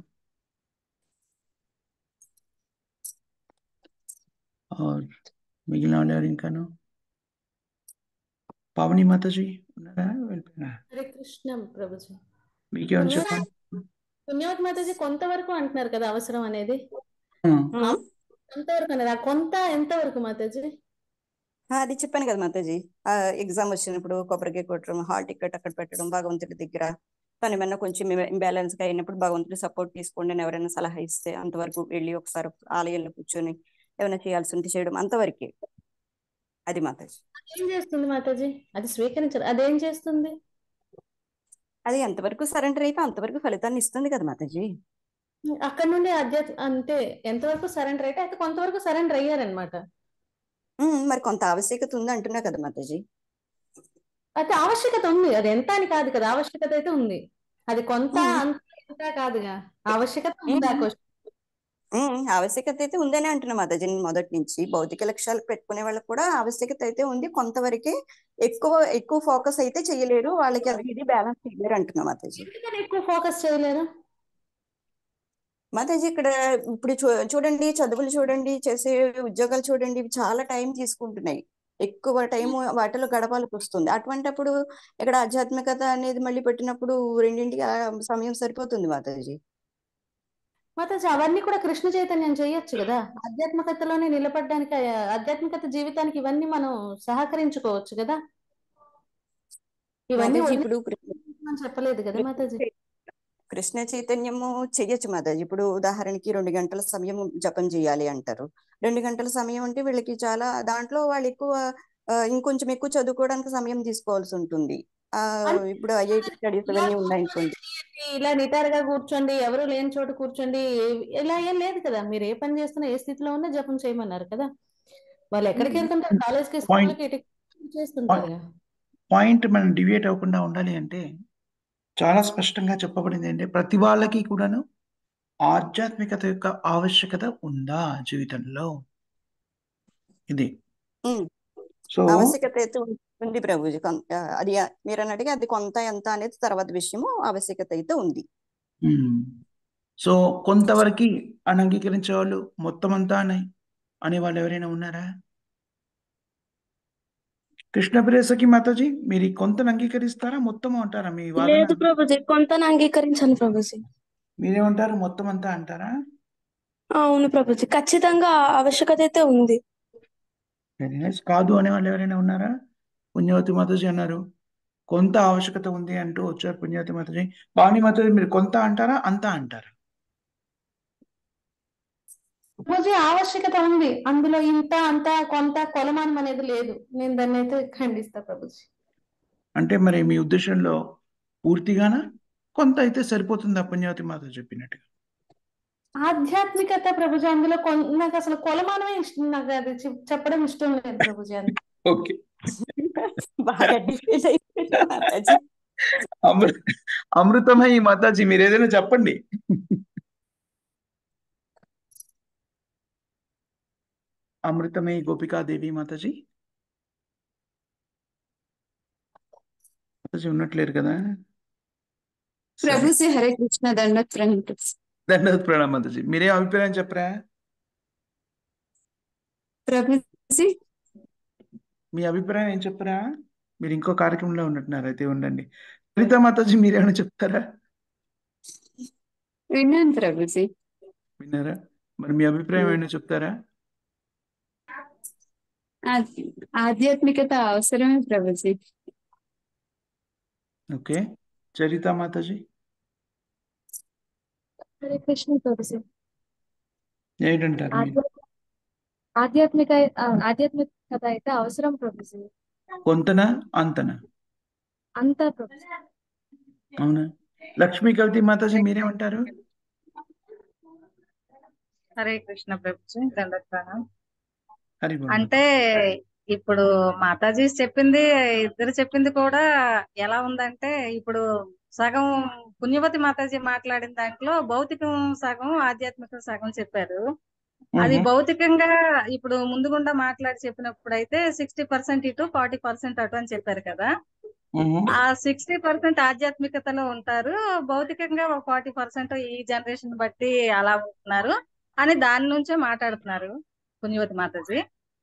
और मिगिलिన వాళ్ళు ఎవరు ఇంకాను? పావని మాతాజీ ఉన్నారా? వెళ్ళిపోయినా? హరే కృష్ణ ప్రభుజీ. మీకేమని చెప్పండి. పుణ్యవతి మాతాజీ కొంతవరకు అంటున్నారు కదా అవసరం అనేది. కొంతవరకు అన్నారు. ఆ కొంత ఎంతవరకు మాతాజీ? అది చెప్పాను కదా మాతాజీ. ఎగ్జామ్ వచ్చినప్పుడు కొబ్బరికాయ కొట్టడం, హాల్ టికెట్ అక్కడ పెట్టడం, భగవంతుడి దగ్గర తను ఏమన్నా కొంచెం ఇంబ్యాలెన్స్ గా అయినప్పుడు భగవంతుడి సపోర్ట్ తీసుకోండి అని ఎవరైనా సలహా ఇస్తే అంతవరకు వెళ్ళి ఒకసారి ఆలయంలో కూర్చొని ఏమైనా చేయాల్సి ఉంటే చేయడం, అంతవరకే. అది మాతాజీ. ఏం చేస్తుంది మాతాజీ? అది స్వీకరించారు, అదేం చేస్తుంది? అది ఎంతవరకు సరెండర్ అయితే అంతవరకు ఫలితాన్ని ఇస్తుంది కదా మాతాజీ. అక్కడ నుండి అంటే ఎంతవరకు సరెండర్ అయితే కొంతవరకు సరెండర్ అయ్యారనమాట. మరి కొంత ఆవశ్యకత ఉంది అంటున్నా కదా మాతాజీ. అయితే ఆవశ్యకత ఉంది, అది ఎంత అని కాదు కదా, ఆవశ్యకత అయితే ఉంది. అది కొంత అంత కాదుగా, ఆవశ్యకత ఉంది. ఆవశ్యకత అయితే ఉందని అంటున్నా మాతాజీ. నేను మొదటి నుంచి భౌతిక లక్ష్యాలు పెట్టుకునే వాళ్ళకి కూడా ఆవశ్యకత అయితే ఉంది. కొంతవరకే, ఎక్కువ ఫోకస్ అయితే చేయలేరు వాళ్ళకి, అది ఇది బ్యాలెన్స్ చేయలేరు అంటున్నా మాతాజీ. ఎక్కువ ఫోకస్ చేయలేరు మాతాజీ ఇక్కడ ఇప్పుడు చూడండి, చదువులు చూడండి, చేసే ఉద్యోగాలు చూడండి, ఇవి చాలా టైం తీసుకుంటున్నాయి. ఎక్కువ టైం వాటిలో గడపాల్సి వస్తుంది. అటువంటిప్పుడు ఇక్కడ ఆధ్యాత్మికత అనేది మళ్ళీ పెట్టినప్పుడు రెండింటికి సమయం సరిపోతుంది మాతాజీ. మాతాజీ అవన్నీ కూడా కృష్ణ చైతన్యం చేయొచ్చు కదా. ఆధ్యాత్మికతలోనే నిలబడడానికి, ఆధ్యాత్మికత జీవితానికి ఇవన్నీ మనం సహకరించుకోవచ్చు కదా. ఇవన్నీ ఇప్పుడు చెప్పలేదు కదా మాతాజీ. కృష్ణ చైతన్యము చెయ్యొచ్చు మాతాజీ. ఇప్పుడు ఉదాహరణకి 2 గంటల సమయం జపం చేయాలి అంటారు. 2 గంటల సమయం అంటే వీళ్ళకి చాలా, దాంట్లో వాళ్ళు ఎక్కువ ఇంకొంచెం ఎక్కువ చదువుకోవడానికి సమయం తీసుకోవాల్సి ఉంటుంది. ఇప్పుడు ఐఐటి స్టడీస్ అవన్నీ ఉన్నాయనుకోండి, ఇలా నిటారుగా కూర్చోండి, ఎవరు లేని చోట కూర్చోండి, ఇలా ఏం లేదు కదా. మీరు ఏ పని చేస్తున్నా, ఏ స్థితిలో ఉన్నా జపం చేయమన్నారు కదా. వాళ్ళు ఎక్కడికి వెళ్తుంటారు, కాలేజ్కి చేస్తుంటారు. పాయింట్ మనం డివియేట్ అవ్వకుండా ఉండాలి అంటే చాలా స్పష్టంగా చెప్పబడింది అంటే ప్రతి వాళ్ళకి కూడాను ఆధ్యాత్మికత యొక్క ఆవశ్యకత ఉందా జీవితంలో, ఇది. సో ఆవశ్యకత అయితే ఉంది ప్రభుజీ. అది మీరు అన్నట్టుగా అది కొంత ఎంత అనేది తర్వాత విషయము, ఆవశ్యకత అయితే ఉంది. సో కొంతవరకు అని అంగీకరించే వాళ్ళు మొత్తం అంతా అనే వాళ్ళు ఎవరైనా ఉన్నారా? కృష్ణప్రియ సఖి మాతాజీ, మీరు ఈ కొంతను అంగీకరిస్తారా, మొత్తం అంటారా? మీ వాదన లేదు ప్రభుజీ, కొంతను అంగీకరించాను ప్రభుజీ. మీరేమంటారు? మొత్తం అంతా అంటారా? అవును ప్రభుజీ, ఖచ్చితంగా ఆవశ్యకత అయితే ఉంది. Very nice. కాదు అనే వాళ్ళు ఎవరైనా ఉన్నారా? పుణ్యవతి మాతాజీ అన్నారు కొంత ఆవశ్యకత ఉంది అంటూ వచ్చారు. పుణ్యవతి మాతాజీ, పావని మాతాజీ, మీరు కొంత అంటారా, అంతా అంటారా? ప్రభుజీ ఆవశ్యకత ఉంది, అందులో ఇంత అంత కొంత కొలమానం అనేది లేదు. నేను దాన్ని అయితే ఖండిస్తా ప్రభుజీ. అంటే మరి మీ ఉద్దేశంలో పూర్తిగానా, కొంత అయితే సరిపోతుందా? పుణ్యవతి మాత చెప్పినట్టుగా ఆధ్యాత్మికత ప్రభుజీ, అందులో నాకు అసలు కొలమానమే ఇష్టం, నాకు అది చెప్పడం ఇష్టం లేదు ప్రభుజీ. అది ఓకే. బాగా డిఫరెంట్ అయిపోయింది మాతాజీ. అమృతమై మాతాజీ, మీరు ఏదైనా చెప్పండి. అమృతమై గోపికాదేవి మాతాజీ, మాతాజీ ఉన్నట్లేరు కదా? ప్రభుజీ హరే కృష్ణ, దండోత్ ప్రణామం. ధన్యవాద ప్రణామం మాతాజీ. మీరేం అభిప్రాయం చెప్పరా? ప్రభుజీ మీ అభిప్రాయం ఏం చెప్పరా? మీరు ఇంకో కార్యక్రమంలో ఉన్నట్టున్నారు, అయితే ఉండండి. లలిత మాతాజీ, మీరేమైనా చెప్తారా? విన్నాను ప్రభుజీ. విన్నారా? మరి మీ అభిప్రాయం ఏమైనా చెప్తారా? ఆధ్యాత్మికత అవసరమే ప్రభుజీ. ఓకే. చరిత మాతాజీ, హరే కృష్ణ ప్రభుజీ. ఏంటంటారు మీరు? ఆధ్యాత్మికత అయితే అవసరం ప్రభుజీ. కొంతనా, అంతనా? అంతా ప్రభుజీ. అవునా? లక్ష్మీ కవితి మాతాజీ, మీరేమంటారు? హరే కృష్ణ ప్రభుజీ, దండోత్ప్రణామం. హరి బోల్. అంటే ఇప్పుడు మాతాజీ చెప్పింది, ఇద్దరు చెప్పింది కూడా ఎలా ఉందంటే, ఇప్పుడు సగం పుణ్యవతి మాతాజీ మాట్లాడిన దాంట్లో భౌతికం సగం, ఆధ్యాత్మికం సగం చెప్పారు. అది భౌతికంగా ఇప్పుడు ముందుగుండా మాట్లాడి చెప్పినప్పుడు అయితే 60% ఇటు 40% అటు అని చెప్పారు కదా. ఆ 60% ఆధ్యాత్మికతలో ఉంటారు, భౌతికంగా ఒక 40% ఈ జనరేషన్ బట్టి అలా ఉంటున్నారు అని దాని నుంచే మాట్లాడుతున్నారు పుణ్యవతి మాతాజీ.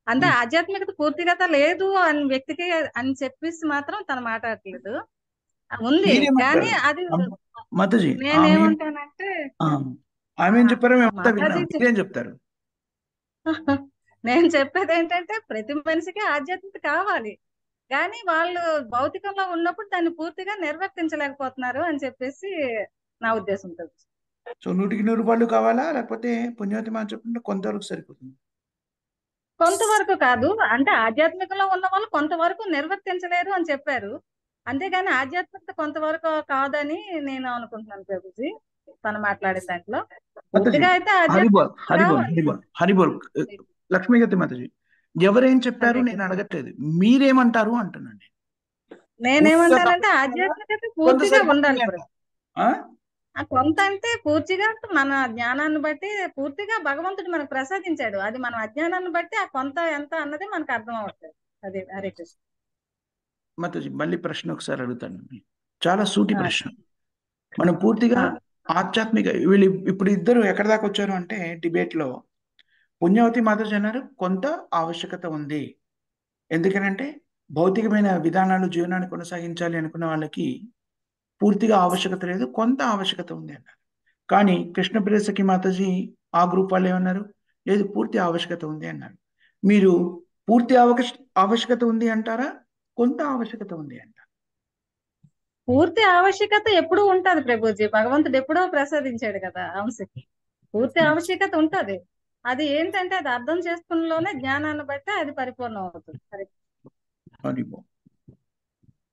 అంటే ఆధ్యాత్మికత పూర్తిగత లేదు అని వ్యక్తికి అని చెప్పేసి మాత్రం తను మాట్లాడట్లేదు, ఉంది. కానీ అది మాతాజీ నేనేమంటానంటే, ఆమె ఏం చెప్పారో మేము అంతా మాతాజీ విన్నాం. మీరేం చెప్తారు? నేను చెప్పేది ఏంటంటే, ప్రతి మనిషికి ఆధ్యాత్మికత కావాలి, కానీ వాళ్ళు భౌతికంలో ఉన్నప్పుడు దాన్ని పూర్తిగా నిర్వర్తించలేకపోతున్నారు అని చెప్పేసి నా ఉద్దేశం. సో 100% కావాలా, లేకపోతే పుణ్యవతి మాత చెప్పినట్టు కొంతవరకు సరిపోతుంది? కొంతవరకు కాదు, అంటే ఆధ్యాత్మికంలో ఉన్న వాళ్ళు కొంతవరకు నిర్వర్తించలేరు అని చెప్పారు, అంతేగాని ఆధ్యాత్మికత కొంతవరకు కాదని నేను అనుకుంటున్నాను ప్రభుజీ తను మాట్లాడిన దాంట్లో. పూర్తిగా అయితే హరిబోల్ ఆధ్యాత్మికత హరిబోల్ రావాలి. హరిబోల్ హరిబోల్ లక్ష్మీగతి మాతాజీ, ఎవరేం చెప్పారు నేను అడగట్లేదు, మీరేమంటారు అంటున్నాను. నేనేమంటానంటే ఆధ్యాత్మికత పూర్తిగా ఉండాలి ప్రభు. ఆ? ఆ కొంత అంటే పూర్తిగా మన జ్ఞానాన్ని బట్టి పూర్తిగా భగవంతుడు మనకు ప్రసాదించాడు, అది మన అజ్ఞానాన్ని బట్టి ఆ కొంత ఎంత అన్నది మనకు అర్థం అవుతుంది. అదే. హరే కృష్ణ మాతాజీ, మళ్ళీ ప్రశ్న ఒకసారి అడుగుతాను, చాలా సూటి ప్రశ్న. మనం పూర్తిగా ఆధ్యాత్మిక, వీళ్ళు ఇప్పుడు ఇద్దరు ఎక్కడి దాకా వచ్చారు అంటే డిబేట్ లో పుణ్యవతి మాతాజీ అన్నారు కొంత ఆవశ్యకత ఉంది, ఎందుకనంటే భౌతికమైన విధానాలు జీవనాన్ని కొనసాగించాలి అనుకున్న వాళ్ళకి పూర్తిగా ఆవశ్యకత లేదు, కొంత ఆవశ్యకత ఉంది అన్నారు. కానీ కృష్ణప్రియ సఖి మాతాజీ ఆ గ్రూప్ వాళ్ళు ఏమన్నారు, లేదు పూర్తి ఆవశ్యకత ఉంది అన్నారు. మీరు పూర్తి ఆవశ్యకత ఉంది అంటారా, కొంత ఆవశ్యకత ఉంది అంటారా? పూర్తి ఆవశ్యకత ఎప్పుడూ ఉంటది ప్రభుజీ, భగవంతుడు ఎప్పుడో ప్రసాదించాడు కదా అంశకి. పూర్తి ఆవశ్యకత ఉంటది, అది ఏంటంటే అది అర్థం చేసుకున్నలోనే జ్ఞానాన్ని బట్టి అది పరిపూర్ణం అవుతుంది.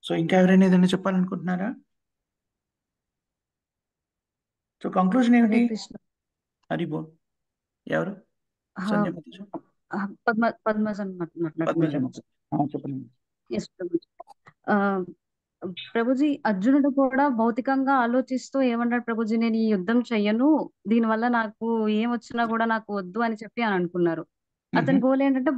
సో ఇంకా ఎవరైనా ఏదైనా చెప్పాలనుకుంటున్నారా? సో కంక్లూజన్ ఏమిటి? హరిబోల్. ఎవరు? ప్రభుజీ, అర్జునుడు కూడా భౌతికంగా ఆలోచిస్తూ ఏమన్నాడు ప్రభుజీ, నేను ఈ యుద్ధం చెయ్యను, దీనివల్ల నాకు ఏం వచ్చినా కూడా నాకు వద్దు అని చెప్పి అని అనుకున్నారు. అతని గోల్ ఏంటంటే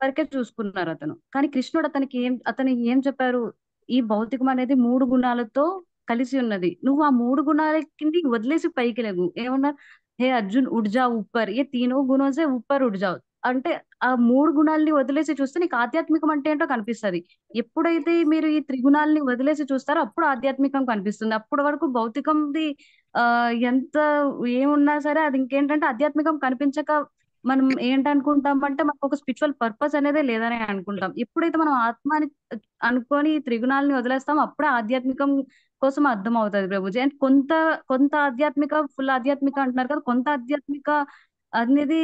వరకే చూసుకున్నారు అతను. కానీ కృష్ణుడు అతనికి ఏం చెప్పారు? ఈ భౌతికం అనేది 3 గుణాలతో కలిసి ఉన్నది. నువ్వు ఆ 3 గుణాలకి వదిలేసి పైకి లేవు. ఏమన్నారు? హే అర్జున్ ఉడ్ జా ఊపర్, ఏ తీనో గుణోं से ऊपर उड़ जाओ. అంటే ఆ 3 గుణాలని వదిలేసి చూస్తే నీకు ఆధ్యాత్మికం అంటే ఏంటో కనిపిస్తది. ఎప్పుడైతే మీరు ఈ త్రిగుణాలని వదిలేసి చూస్తారో అప్పుడు ఆధ్యాత్మికం కనిపిస్తుంది. అప్పటి వరకు భౌతికంది ఎంత ఏమున్నా సరే అది ఇంకేంటంటే ఆధ్యాత్మికం కనిపించక మనం ఏంటనుకుంటామంటే మనకు ఒక స్పిరిచువల్ పర్పస్ అనేదే లేదని అనుకుంటాం. ఎప్పుడైతే మనం ఆత్మని అనుకొని ఈ త్రిగుణాలని వదిలేస్తామో అప్పుడే ఆధ్యాత్మికం కోసం అర్థం అవుతుంది ప్రభుజీ. అండ్ కొంత ఆధ్యాత్మిక ఫుల్ ఆధ్యాత్మిక అంటున్నారు కదా, కొంత ఆధ్యాత్మిక అనేది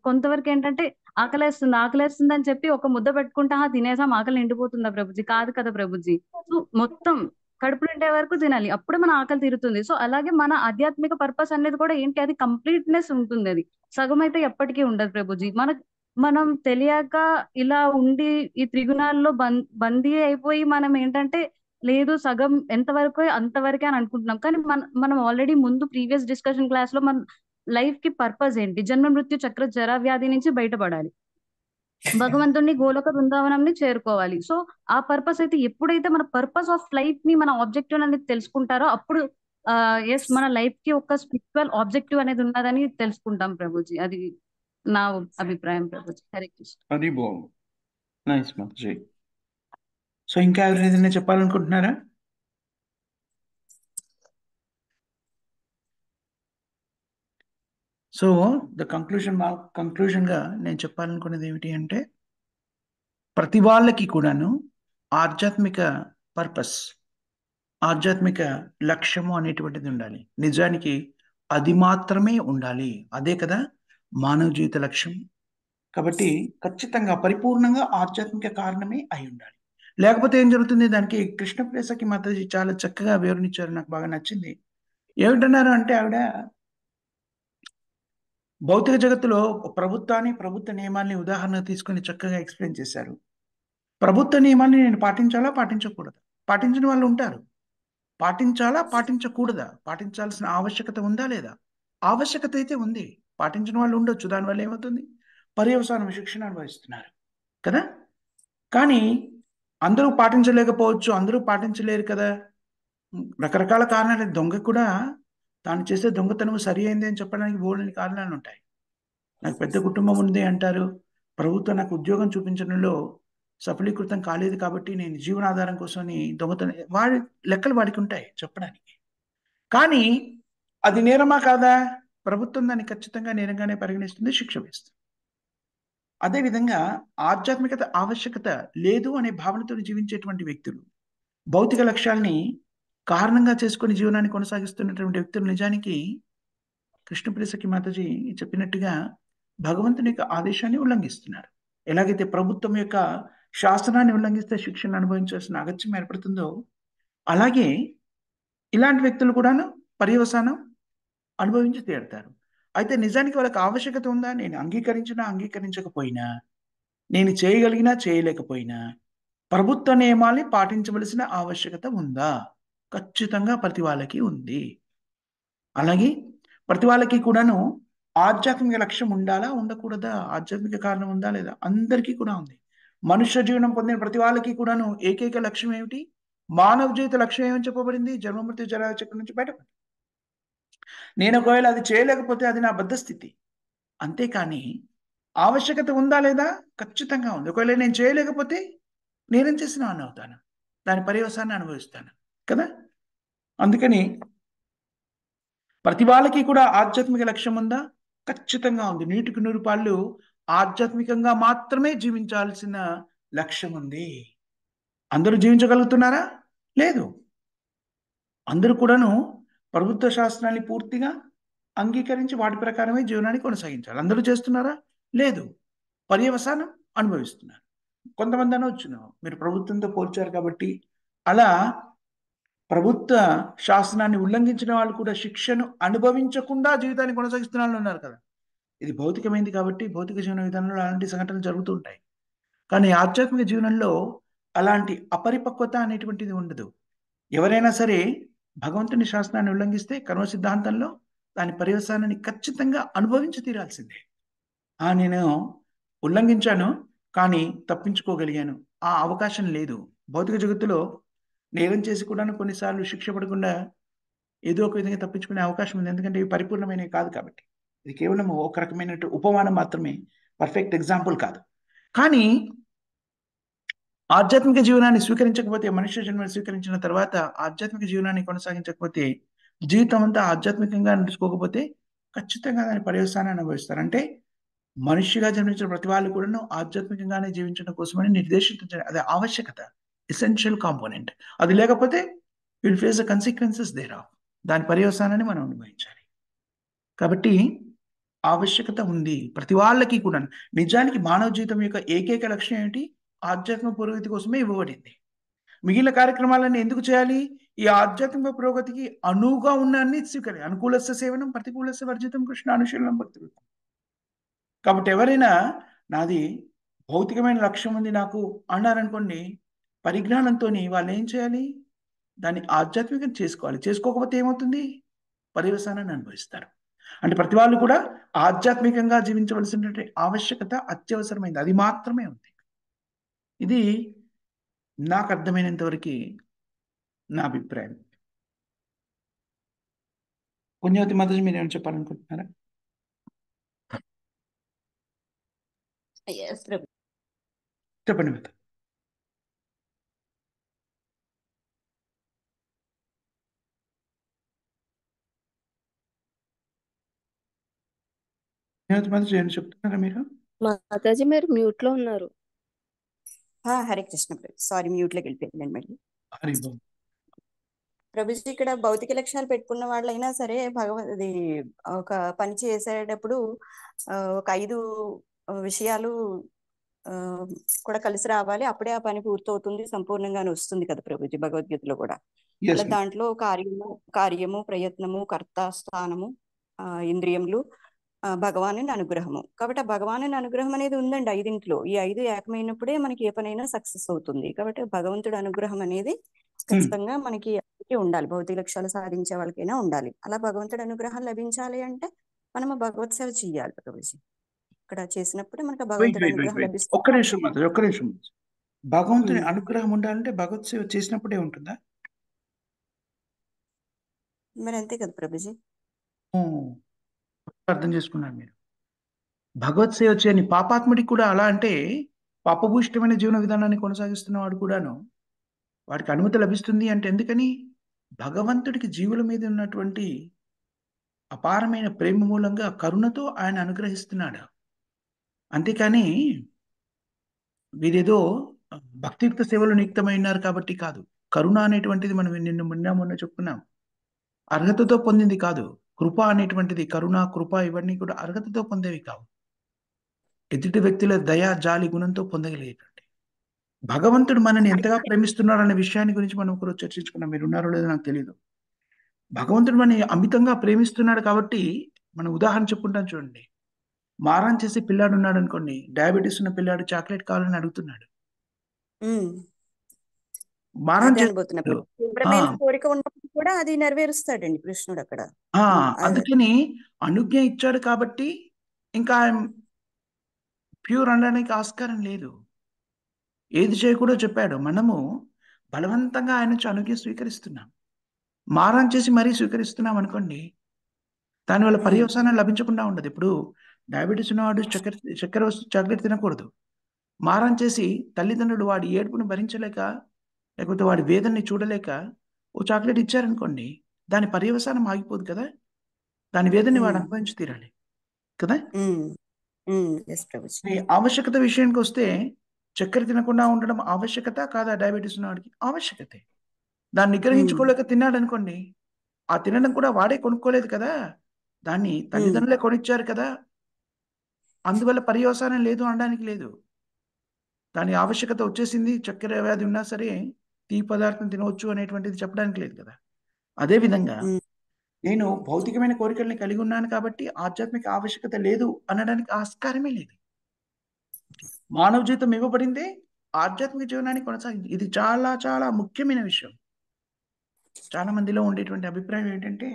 కొంతవరకు ఏంటంటే ఆకలేస్తుంది అని చెప్పి ఒక ముద్ద పెట్టుకుంటా తినేసాం ఆకలి నిండిపోతుందా ప్రభుజీ? కాదు కదా ప్రభుజీ. సో మొత్తం కడుపు నిండే వరకు తినాలి, అప్పుడే మన ఆకలి తీరుతుంది. సో అలాగే మన ఆధ్యాత్మిక పర్పస్ అనేది కూడా ఏంటి, అది కంప్లీట్నెస్ ఉంటుంది. అది సగం అయితే ఎప్పటికీ ఉండదు ప్రభుజీ. మనం తెలియక ఇలా ఉండి ఈ త్రిగుణాల్లో బందీ అయిపోయి మనం ఏంటంటే లేదు సగం ఎంతవరకు అంతవరకే అని అనుకుంటున్నాం. కానీ మనం ఆల్రెడీ ముందు ప్రీవియస్ డిస్కషన్ క్లాస్ లో మన లైఫ్ కి పర్పస్ ఏంటి? జన్మ మృత్యు చక్ర జరా వ్యాధి నుంచి బయటపడాలి, భగవంతుడిని గోలోక బృందావనంని చేరుకోవాలి. సో ఆ పర్పస్ అయితే ఎప్పుడైతే మన పర్పస్ ఆఫ్ లైఫ్ ని మన ఆబ్జెక్టివ్ అనేది తెలుసుకుంటారో అప్పుడు ఎస్ మన లైఫ్ కి ఒక స్పిరిచువల్ ఆబ్జెక్టివ్ అనేది ఉన్నదని తెలుసుకుంటాం ప్రభుజీ. అది నా అభిప్రాయం ప్రభుజీ. హరే కృష్ణ. అది బాగుంది, నైస్ మాతాజీ. సో ఇంకా ఎవరు ఏదైనా చెప్పాలనుకుంటున్నారా? సో కంక్లూజన్గా నేను చెప్పాలనుకున్నది ఏమిటి అంటే, ప్రతి వాళ్ళకి కూడాను ఆధ్యాత్మిక పర్పస్, ఆధ్యాత్మిక లక్ష్యము అనేటువంటిది ఉండాలి. నిజానికి అది మాత్రమే ఉండాలి. అదే కదా మానవ జీవిత లక్ష్యం. కాబట్టి ఖచ్చితంగా పరిపూర్ణంగా ఆధ్యాత్మిక కారణమే అయి ఉండాలి. లేకపోతే ఏం జరుగుతుంది? దానికి కృష్ణప్రేసకి మాతాజీ చాలా చక్కగా వివరణించారు, నాకు బాగా నచ్చింది. ఏమిటన్నారు అంటే, ఆవిడ భౌతిక జగత్తులో ప్రభుత్వ నియమాల్ని ఉదాహరణ తీసుకుని చక్కగా ఎక్స్ప్లెయిన్ చేశారు. ప్రభుత్వ నియమాల్ని నేను పాటించాలా పాటించకూడదా? పాటించిన వాళ్ళు ఉంటారు. పాటించాలా పాటించకూడదా? పాటించాల్సిన ఆవశ్యకత ఉందా లేదా? ఆవశ్యకత అయితే ఉంది. పాటించిన వాళ్ళు ఉండొచ్చు. దానివల్ల ఏమవుతుంది? పర్యవసాన శిక్షణ అనుభవిస్తున్నారు కదా. కానీ అందరూ పాటించలేకపోవచ్చు, అందరూ పాటించలేరు కదా. రకరకాల కారణాలు. దొంగ కూడా తాను చేసే దొంగతనం సరి అయింది అని చెప్పడానికి బోల్డని కారణాలు ఉంటాయి. నాకు పెద్ద కుటుంబం ఉంది అంటారు, ప్రభుత్వం నాకు ఉద్యోగం చూపించడంలో సఫలీకృతం కాలేదు కాబట్టి నేను జీవనాధారం కోసం దొంగతనం, వాడి లెక్కలు వాడికి ఉంటాయి చెప్పడానికి. కానీ అది నేరమా కాదా? ప్రభుత్వం దాన్ని ఖచ్చితంగా నేరంగానే పరిగణిస్తుంది, శిక్ష వేస్తుంది. అదేవిధంగా ఆధ్యాత్మికత ఆవశ్యకత లేదు అనే భావనతో జీవించేటువంటి వ్యక్తులు, భౌతిక లక్ష్యాల్ని కారణంగా చేసుకుని జీవనాన్ని కొనసాగిస్తున్నటువంటి వ్యక్తులు నిజానికి కృష్ణప్రేసకి మాతాజీ చెప్పినట్టుగా భగవంతుని యొక్క ఆదేశాన్ని ఉల్లంఘిస్తున్నారు. ఎలాగైతే ప్రభుత్వం యొక్క శాసనాన్ని ఉల్లంఘిస్తే శిక్షను అనుభవించాల్సిన అగత్యం ఏర్పడుతుందో, అలాగే ఇలాంటి వ్యక్తులు కూడాను పర్యవసానం అనుభవించి తీరుతారు. అయితే నిజానికి వాళ్ళకి ఆవశ్యకత ఉందా? నేను అంగీకరించినా అంగీకరించకపోయినా, నేను చేయగలిగినా చేయలేకపోయినా ప్రభుత్వ నియమాల్ని పాటించవలసిన ఆవశ్యకత ఉందా? ఖచ్చితంగా ప్రతి వాళ్ళకి ఉంది. అలాగే ప్రతి వాళ్ళకి కూడాను ఆధ్యాత్మిక లక్ష్యం ఉండాలా ఉండకూడదా? ఆధ్యాత్మిక కారణం ఉందా లేదా? అందరికీ కూడా ఉంది. మనుష్య జీవనం పొందిన ప్రతి వాళ్ళకి కూడాను ఏకైక లక్ష్యం ఏమిటి? మానవ జీవిత లక్ష్యం ఏమని చెప్పబడింది? జన్మమృత్యు జరా చక్రం నుంచి బయటపడి, నేను ఒకవేళ అది చేయలేకపోతే అది నా బద్ధ స్థితి. అంతేకాని ఆవశ్యకత ఉందా లేదా? ఖచ్చితంగా ఉంది. ఒకవేళ నేను చేయలేకపోతే నేనేం చేసిన వాడిని అవుతాను, దాని పర్యవసాన్ని అనుభవిస్తాను కదా. అందుకని ప్రతి వాళ్ళకి కూడా ఆధ్యాత్మిక లక్ష్యం ఉందా? ఖచ్చితంగా ఉంది. 100% ఆధ్యాత్మికంగా మాత్రమే జీవించాల్సిన లక్ష్యం ఉంది. అందరూ జీవించగలుగుతున్నారా? లేదు. అందరూ కూడాను ప్రభుత్వ శాస్త్రాన్ని పూర్తిగా అంగీకరించి వాటి ప్రకారమే జీవనాన్ని కొనసాగించాలి. అందరూ చేస్తున్నారా? లేదు. పర్యవసానం అనుభవిస్తున్నారు. కొంతమంది అనొచ్చును, మీరు ప్రభుత్వంతో పోల్చారు కాబట్టి అలా ప్రభుత్వ శాసనాన్ని ఉల్లంఘించిన వాళ్ళు కూడా శిక్షను అనుభవించకుండా జీవితాన్ని కొనసాగిస్తున్న వాళ్ళు ఉన్నారు కదా. ఇది భౌతికమైంది కాబట్టి భౌతిక జీవన విధానంలో అలాంటి సంఘటనలు జరుగుతూ ఉంటాయి. కానీ ఆధ్యాత్మిక జీవనంలో అలాంటి అపరిపక్వత అనేటువంటిది ఉండదు. ఎవరైనా సరే భగవంతుని శాసనాన్ని ఉల్లంఘిస్తే కర్మ సిద్ధాంతంలో దాని పర్యవసానాన్ని ఖచ్చితంగా అనుభవించి తీరాల్సిందే. నేను ఉల్లంఘించాను, కానీ తప్పించుకోగలిగాను. ఆ అవకాశం లేదు. భౌతిక జగత్తులో నేరం చేసి కూడాను కొన్నిసార్లు శిక్ష పడకుండా ఏదో ఒక విధంగా తప్పించుకునే అవకాశం ఉంది. ఎందుకంటే ఇవి పరిపూర్ణమైనవి కాదు కాబట్టి. ఇది కేవలం ఒక రకమైన ఉపమానం మాత్రమే, పర్ఫెక్ట్ ఎగ్జాంపుల్ కాదు. కానీ ఆధ్యాత్మిక జీవనాన్ని స్వీకరించకపోతే, మనుష్య జన్మను స్వీకరించిన తర్వాత ఆధ్యాత్మిక జీవనాన్ని కొనసాగించకపోతే, జీవితం అంతా ఆధ్యాత్మికంగా నడుచుకోకపోతే ఖచ్చితంగా దాని పర్యవసానాన్ని అనుభవిస్తారు. అంటే మనిషిగా జన్మించిన ప్రతి వాళ్ళు కూడాను ఆధ్యాత్మికంగానే జీవించడం కోసమని నిర్దేశించారు. అది ఆవశ్యకత, ఎసెన్షియల్ కాంపోనెంట్. అది లేకపోతే will face the consequences thereof. దాని పర్యవసానాన్ని మనం అనుభవించాలి. కాబట్టి ఆవశ్యకత ఉంది ప్రతి వాళ్ళకి కూడా. నిజానికి మానవ జీవితం యొక్క ఏకైక లక్ష్యం ఏంటి? ఆధ్యాత్మిక పురోగతి కోసమే ఇవ్వబడింది. మిగిలిన కార్యక్రమాలన్నీ ఎందుకు చేయాలి? ఈ ఆధ్యాత్మిక పురోగతికి అనువుగా ఉన్న అన్ని స్వీకరి. అనుకూలస్య సేవనం, ప్రతికూలస్య వర్జితం, కృష్ణ అనుశీలనం భక్తి. కాబట్టి ఎవరైనా నాది భౌతికమైన లక్ష్యం ఉంది నాకు అన్నారనుకోండి, పరిజ్ఞానంతో వాళ్ళు ఏం చేయాలి? దాన్ని ఆధ్యాత్మికం చేసుకోవాలి. చేసుకోకపోతే ఏమవుతుంది? పర్యవసానాన్ని అనుభవిస్తారు. అంటే ప్రతి వాళ్ళు కూడా ఆధ్యాత్మికంగా జీవించవలసినటువంటి ఆవశ్యకత అత్యవసరమైంది. అది మాత్రమే ఉంది. ఇది నాకు అర్థమైనంత వరకు నా అభిప్రాయం. పుణ్యవతి మాతాజీ, మీరు ఏమైనా చెప్పాలనుకుంటున్నారా? చెప్పండి మాత. పుణ్యవతి మాతాజీ ఏమైనా చెప్తున్నారా మీరు? మాతాజీ మీరు మ్యూట్ లో ఉన్నారు. హరే కృష్ణ ప్రభు, సారీ మ్యూట్లోకి వెళ్ళిపోయిందండి మళ్ళీ. హరి ఓం. ప్రభుజీ, ఇక్కడ భౌతిక లక్ష్యాలు పెట్టుకున్న వాళ్ళైనా సరే ఇది ఒక పని చేసేటప్పుడు ఒక 5 విషయాలు కూడా కలిసి రావాలి. అప్పుడే ఆ పని పూర్తవుతుంది, సంపూర్ణంగానే వస్తుంది కదా ప్రభుజీ, భగవద్గీతలో కూడా. అలా దాంట్లో కార్యము, ప్రయత్నము, కర్త, స్థానము, ఇంద్రియములు, భగవాను అనుగ్రహము. కాబట్టి ఆ భగవాను అనుగ్రహం అనేది ఉందండి 5 ఈ 5 ఏకమైనప్పుడే మనకి ఏ పనైనా సక్సెస్ అవుతుంది. కాబట్టి భగవంతుడి అనుగ్రహం అనేది ఖచ్చితంగా మనకి ఉండాలి. భౌతిక లక్ష్యాలు సాధించే వాళ్ళకైనా ఉండాలి. అలా భగవంతుడి అనుగ్రహం లభించాలి అంటే మనము భగవత్ సేవ చెయ్యాలి ప్రభుజీ. ఇక్కడ చేసినప్పుడు మనకు భగవంతుడి అనుగ్రహం లభిస్తుంది. ఒక్క నిమిషం. భగవంతుని అనుగ్రహం ఉండాలంటే భగవత్ సేవ చేసినప్పుడే ఉంటుందా? మరి అంతే కదా ప్రభుజీ. అర్థం చేసుకున్నాను. మీరు భగవత్ సేవ చేయని పాపాత్ముడికి కూడా అలా అంటే, పాపభూయిష్టమైన జీవన విధానాన్ని కొనసాగిస్తున్న వాడు కూడాను వాడికి అనుమతి లభిస్తుంది అంటే ఎందుకని? భగవంతుడికి జీవుల మీద ఉన్నటువంటి అపారమైన ప్రేమ మూలంగా కరుణతో ఆయన అనుగ్రహిస్తున్నాడు. అంతేకాని వీరేదో భక్తియుక్త సేవలు నియుక్తమైనారు కాబట్టి కాదు. కరుణ అనేటువంటిది మనం మొన్న చెప్పుకున్నాం, అర్హతతో పొందింది కాదు. కృప అనేటువంటిది, కరుణ, కృప ఇవన్నీ కూడా అర్హతతో పొందేవి కావు. ఎదుటి వ్యక్తుల దయ, జాలి గుణంతో పొందగలిగేటువంటి. భగవంతుడు మనని ఎంతగా ప్రేమిస్తున్నాడు అనే విషయాన్ని గురించి మనం ఒకరోజు చర్చించుకున్నాం. మీరు ఉన్నారో లేదో నాకు తెలియదు. భగవంతుడు మనని అమితంగా ప్రేమిస్తున్నాడు కాబట్టి మనం ఉదాహరణ చెప్పుకుంటాం చూడండి. మారం చేసి పిల్లాడు ఉన్నాడు అనుకోండి, డయాబెటీస్ ఉన్న పిల్లాడు చాక్లెట్ కావాలని అడుగుతున్నాడు. మారం కోరిక ఉన్నప్పుడు కూడా అది నెరవేరుస్తాడండి కృష్ణుడు అక్కడ. అందుకని అనుజ్ఞ ఇచ్చాడు కాబట్టి ఇంకా ప్యూర్ అనడానికి ఆస్కారం లేదు. ఏది చేయకూడదో చెప్పాడు. మనము బలవంతంగా ఆయన నుంచి అనుజ్ఞ స్వీకరిస్తున్నాం, మారం చేసి మరీ స్వీకరిస్తున్నాం అనుకోండి, దానివల్ల పర్యవసానం లభించకుండా ఉండదు. ఇప్పుడు డయాబెటీస్ ఉన్నవాడు చక్కెర వస్తు చాక్లెట్ తినకూడదు. మారం చేసి తల్లిదండ్రులు వాడి ఏడుపును భరించలేక, లేకపోతే వాడి వేదనని చూడలేక ఓ చాక్లెట్ ఇచ్చారనుకోండి, దాని పర్యవసానం ఆగిపోదు కదా. దాని వేదనని వాడు అనుభవించి తీరాలి కదా. ఆవశ్యకత విషయానికి వస్తే, చక్కెర తినకుండా ఉండడం ఆవశ్యకత కాదా? డయాబెటీస్ ఉన్నవాడికి ఆవశ్యకతే. దాన్ని నిగ్రహించుకోలేక తిన్నాడు అనుకోండి, ఆ తినడం కూడా వాడే కొనుక్కోలేదు కదా, దాన్ని తల్లిదండ్రులే కొనిచ్చారు కదా. అందువల్ల పర్యవసానం లేదు అనడానికి లేదు. దాని ఆవశ్యకత వచ్చేసింది, చక్కెర వ్యాధి ఉన్నా సరే తీ పదార్థం తినవచ్చు అనేటువంటిది చెప్పడానికి లేదు కదా. అదేవిధంగా నేను భౌతికమైన కోరికల్ని కలిగి ఉన్నాను కాబట్టి ఆధ్యాత్మిక ఆవశ్యకత లేదు అనడానికి ఆస్కారమే లేదు. మానవ జీవితం ఇవ్వబడిందే ఆధ్యాత్మిక జీవనాన్ని కొనసాగింది. ఇది చాలా చాలా ముఖ్యమైన విషయం. చాలా మందిలో ఉండేటువంటి అభిప్రాయం ఏంటంటే,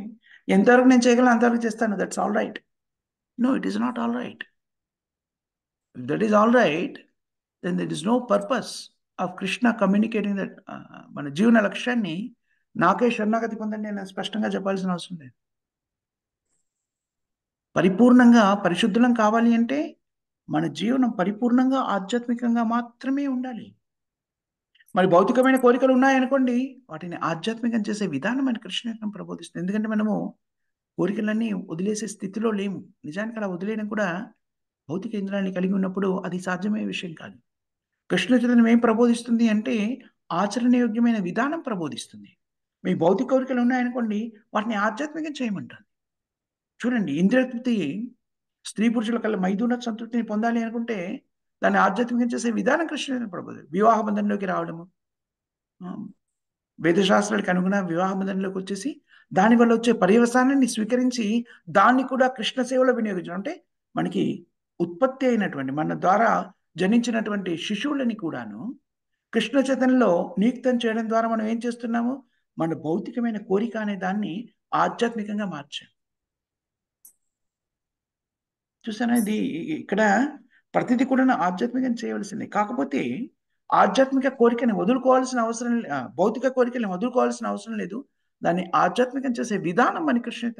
ఎంతవరకు నేను చేయగలను అంతవరకు చేస్తాను, that's all right. No, it is not all right. That is all right, then there is no purpose of Krishna communicating that. మన జీవన లక్ష్యాన్ని నాకే శరణాగతి పొందండి నేను స్పష్టంగా చెప్పాల్సిన అవసరం లేదు. పరిపూర్ణంగా పరిశుద్ధులం కావాలి అంటే మన జీవనం పరిపూర్ణంగా ఆధ్యాత్మికంగా మాత్రమే ఉండాలి. మరి భౌతికమైన కోరికలు ఉన్నాయనుకోండి, వాటిని ఆధ్యాత్మికం చేసే విధానం మన కృష్ణ ప్రబోధిస్తుంది. ఎందుకంటే మనము కోరికలన్నీ వదిలేసే స్థితిలో లేము. నిజానికి అలా వదిలేయడం కూడా భౌతిక ఇంద్రియాన్ని కలిగి ఉన్నప్పుడు అది సాధ్యమయ్యే విషయం కాదు. కృష్ణ చైతన్యం ఏం ప్రబోధిస్తుంది అంటే ఆచరణయోగ్యమైన విధానం ప్రబోధిస్తుంది. మీ భౌతిక కోరికలు ఉన్నాయనుకోండి, వాటిని ఆధ్యాత్మికం చేయమంటారు. చూడండి, ఇంద్రియ తృప్తి స్త్రీ పురుషుల కల్లా మైథున సంతృప్తిని పొందాలి అనుకుంటే దాన్ని ఆధ్యాత్మికం చేసే విధానం కృష్ణ ప్రబోధి. వివాహ బంధంలోకి రావడము, వేదశాస్త్రాలకు అనుగుణంగా వివాహ బంధంలోకి వచ్చేసి దానివల్ల వచ్చే పర్యవసానాన్ని స్వీకరించి దాన్ని కూడా కృష్ణ సేవలో వినియోగించడం. అంటే మనకి ఉత్పత్తి అయినటువంటి మన ద్వారా జనించినటువంటి శిశువులని కూడాను కృష్ణ చైతన్యంలో నియుక్తం చేయడం ద్వారా మనం ఏం చేస్తున్నాము, మన భౌతికమైన కోరిక అనే దాన్ని ఆధ్యాత్మికంగా మార్చాం. చూసారా, ఇది ఇక్కడ ప్రతిదీ కూడా ఆధ్యాత్మికం చేయవలసింది. కాకపోతే ఆధ్యాత్మిక కోరికని వదులుకోవాల్సిన అవసరం, భౌతిక కోరికని వదులుకోవాల్సిన అవసరం లేదు. దాన్ని ఆధ్యాత్మికం చేసే విధానం మన కృష్ణ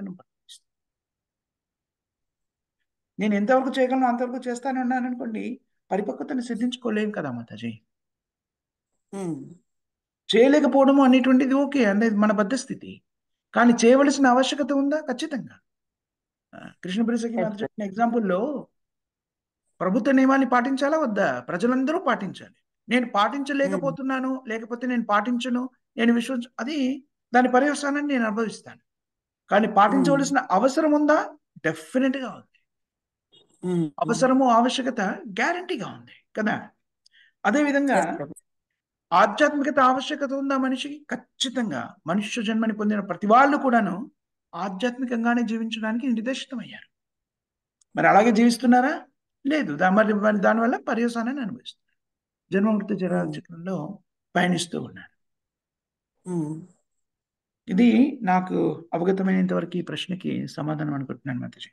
నేను ఎంతవరకు చేయగలను అంతవరకు చేస్తాను అన్నాను అనుకోండి, పరిపక్వతను సిద్ధించుకోలేము కదా మాతాజీ. చేయలేకపోవడము అనేటువంటిది ఓకే, అనేది మన బద్ధ స్థితి. కానీ చేయవలసిన ఆవశ్యకత ఉందా? ఖచ్చితంగా. కృష్ణప్రియ సఖి మాత చెప్పిన ఎగ్జాంపుల్లో ప్రభుత్వ నియమాన్ని పాటించాలా వద్దా? ప్రజలందరూ పాటించాలి. నేను పాటించలేకపోతున్నాను, లేకపోతే నేను పాటించను, నేను అది దాని పర్యవసానాన్ని నేను అనుభవిస్తాను. కానీ పాటించవలసిన అవసరం ఉందా? డెఫినెట్ గా ఉంది. అవసరము ఆవశ్యకత గ్యారంటీగా ఉంది కదా. అదేవిధంగా ఆధ్యాత్మికత ఆవశ్యకత ఉందా మనిషికి? ఖచ్చితంగా. మనుష్య జన్మని పొందిన ప్రతి వాళ్ళు కూడాను ఆధ్యాత్మికంగానే జీవించడానికి నిర్దేశితమయ్యారు. మరి అలాగే జీవిస్తున్నారా? లేదు. మరి దానివల్ల పర్యవసానాన్ని అనుభవిస్తున్నారు. జన్మమృతి జరాచక్రంలో పయనిస్తూ ఉన్నారు. ఇది నాకు అవగతమైనంత వరకు ఈ ప్రశ్నకి సమాధానం అనుకుంటున్నాను మాతాజీ.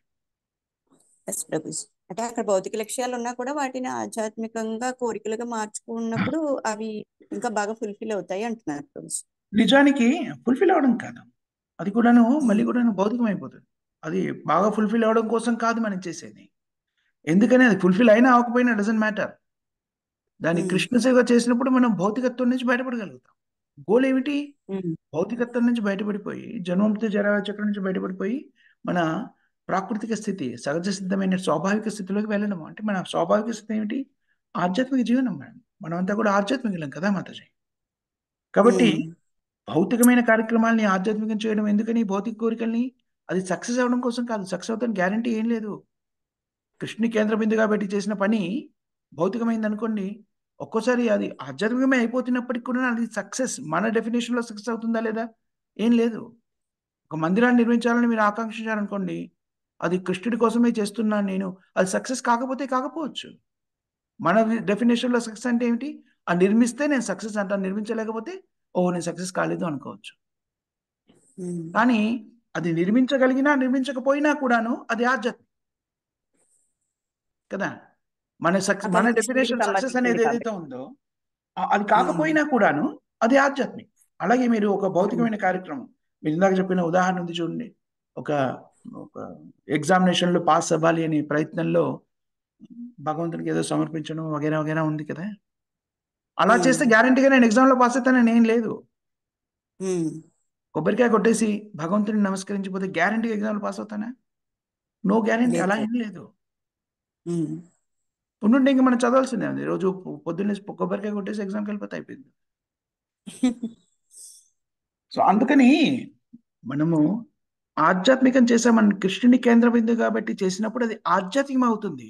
అంటే అక్కడ భౌతిక లక్ష్యాలు ఉన్నా కూడా వాటిని ఆధ్యాత్మికంగా కోరికలుగా మార్చుకున్నప్పుడు అవి ఇంకా బాగా ఫుల్ఫిల్ అవుతాయి అంటున్నారు. నిజానికి ఫుల్ఫిల్ అవడం కాదు, అది కూడాను మళ్ళీ కూడా భౌతికం అయిపోతుంది. అది బాగా ఫుల్ఫిల్ అవడం కోసం కాదు మనం చేసేది. ఎందుకని అది ఫుల్ఫిల్ అయినా అవ్వకపోయినా డజంట్ మ్యాటర్. దాన్ని కృష్ణ సేవ చేసినప్పుడు మనం భౌతికత్వం నుంచి బయటపడగలుగుతాం. గోల్ ఏమిటి? భౌతికత్వం నుంచి బయటపడిపోయి జన్మమృతి జరాచక్రం నుంచి బయటపడిపోయి మన ప్రాకృతిక స్థితి, సహజ సిద్ధమైన స్వాభావిక స్థితిలోకి వెళ్ళడం. అంటే మన స్వాభావిక స్థితి ఏమిటి? ఆధ్యాత్మిక జీవనం. మనమంతా కూడా ఆధ్యాత్మికలం కదా మాతాజీ. కాబట్టి భౌతికమైన కార్యక్రమాలని ఆధ్యాత్మికం చేయడం ఎందుకని? భౌతిక కోరికల్ని అది సక్సెస్ అవ్వడం కోసం కాదు. సక్సెస్ అవుతాను గ్యారంటీ ఏం లేదు. కృష్ణుని కేంద్ర బిందుగా పెట్టి చేసిన పని భౌతికమైంది అనుకోండి, ఒక్కోసారి అది ఆధ్యాత్మికమే అయిపోతున్నప్పటికీ కూడా అది సక్సెస్ మన డెఫినేషన్ లో సక్సెస్ అవుతుందా లేదా? ఏం లేదు. ఒక మందిరాన్ని నిర్మించాలని మీరు ఆకాంక్షించారనుకోండి, అది కృష్ణుడి కోసమే చేస్తున్నాను నేను, అది సక్సెస్ కాకపోతే కాకపోవచ్చు. మన డెఫినేషన్ లో సక్సెస్ అంటే ఏమిటి? అది నిర్మిస్తే నేను సక్సెస్ అంటాను, నిర్మించలేకపోతే ఓహో నేను సక్సెస్ కాలేదు అనుకోవచ్చు. కానీ అది నిర్మించగలిగినా నిర్మించకపోయినా కూడాను అది ఆధ్యాత్మికం కదా. మన డెఫినేషన్ సక్సెస్ అనేది ఏదైతే ఉందో అది కాకపోయినా కూడాను అది ఆధ్యాత్మికం. అలాగే మీరు ఒక భౌతికమైన కార్యక్రమం, మీరు ఇందాక చెప్పిన ఉదాహరణ ఉంది చూడండి, ఒక ఎగ్జామినేషన్ లో పాస్ అవ్వాలి అనే ప్రయత్నంలో భగవంతునికి ఏదో సమర్పించడం వగేరా వగేరా ఉంది కదా. అలా చేస్తే గ్యారంటీగా నేను ఎగ్జామ్ లో పాస్ అవుతానని ఏం లేదు. కొబ్బరికాయ కొట్టేసి భగవంతుని నమస్కరించిపోతే గ్యారంటీగా ఎగ్జామ్ లో పాస్ అవుతానా? No guarantee. అలా ఏం లేదు. ఉండుంటే ఇంకా మనం చదవాల్సిందే ఉంది. రోజు పొద్దున్నే కొబ్బరికాయ కొట్టేసి ఎగ్జామ్కి వెళ్ళిపోతే అయిపోయింది. సో అందుకని మనము ఆధ్యాత్మికం చేసామని కృష్ణుని కేంద్ర బిందువు కాబట్టి చేసినప్పుడు అది ఆధ్యాత్మికం అవుతుంది.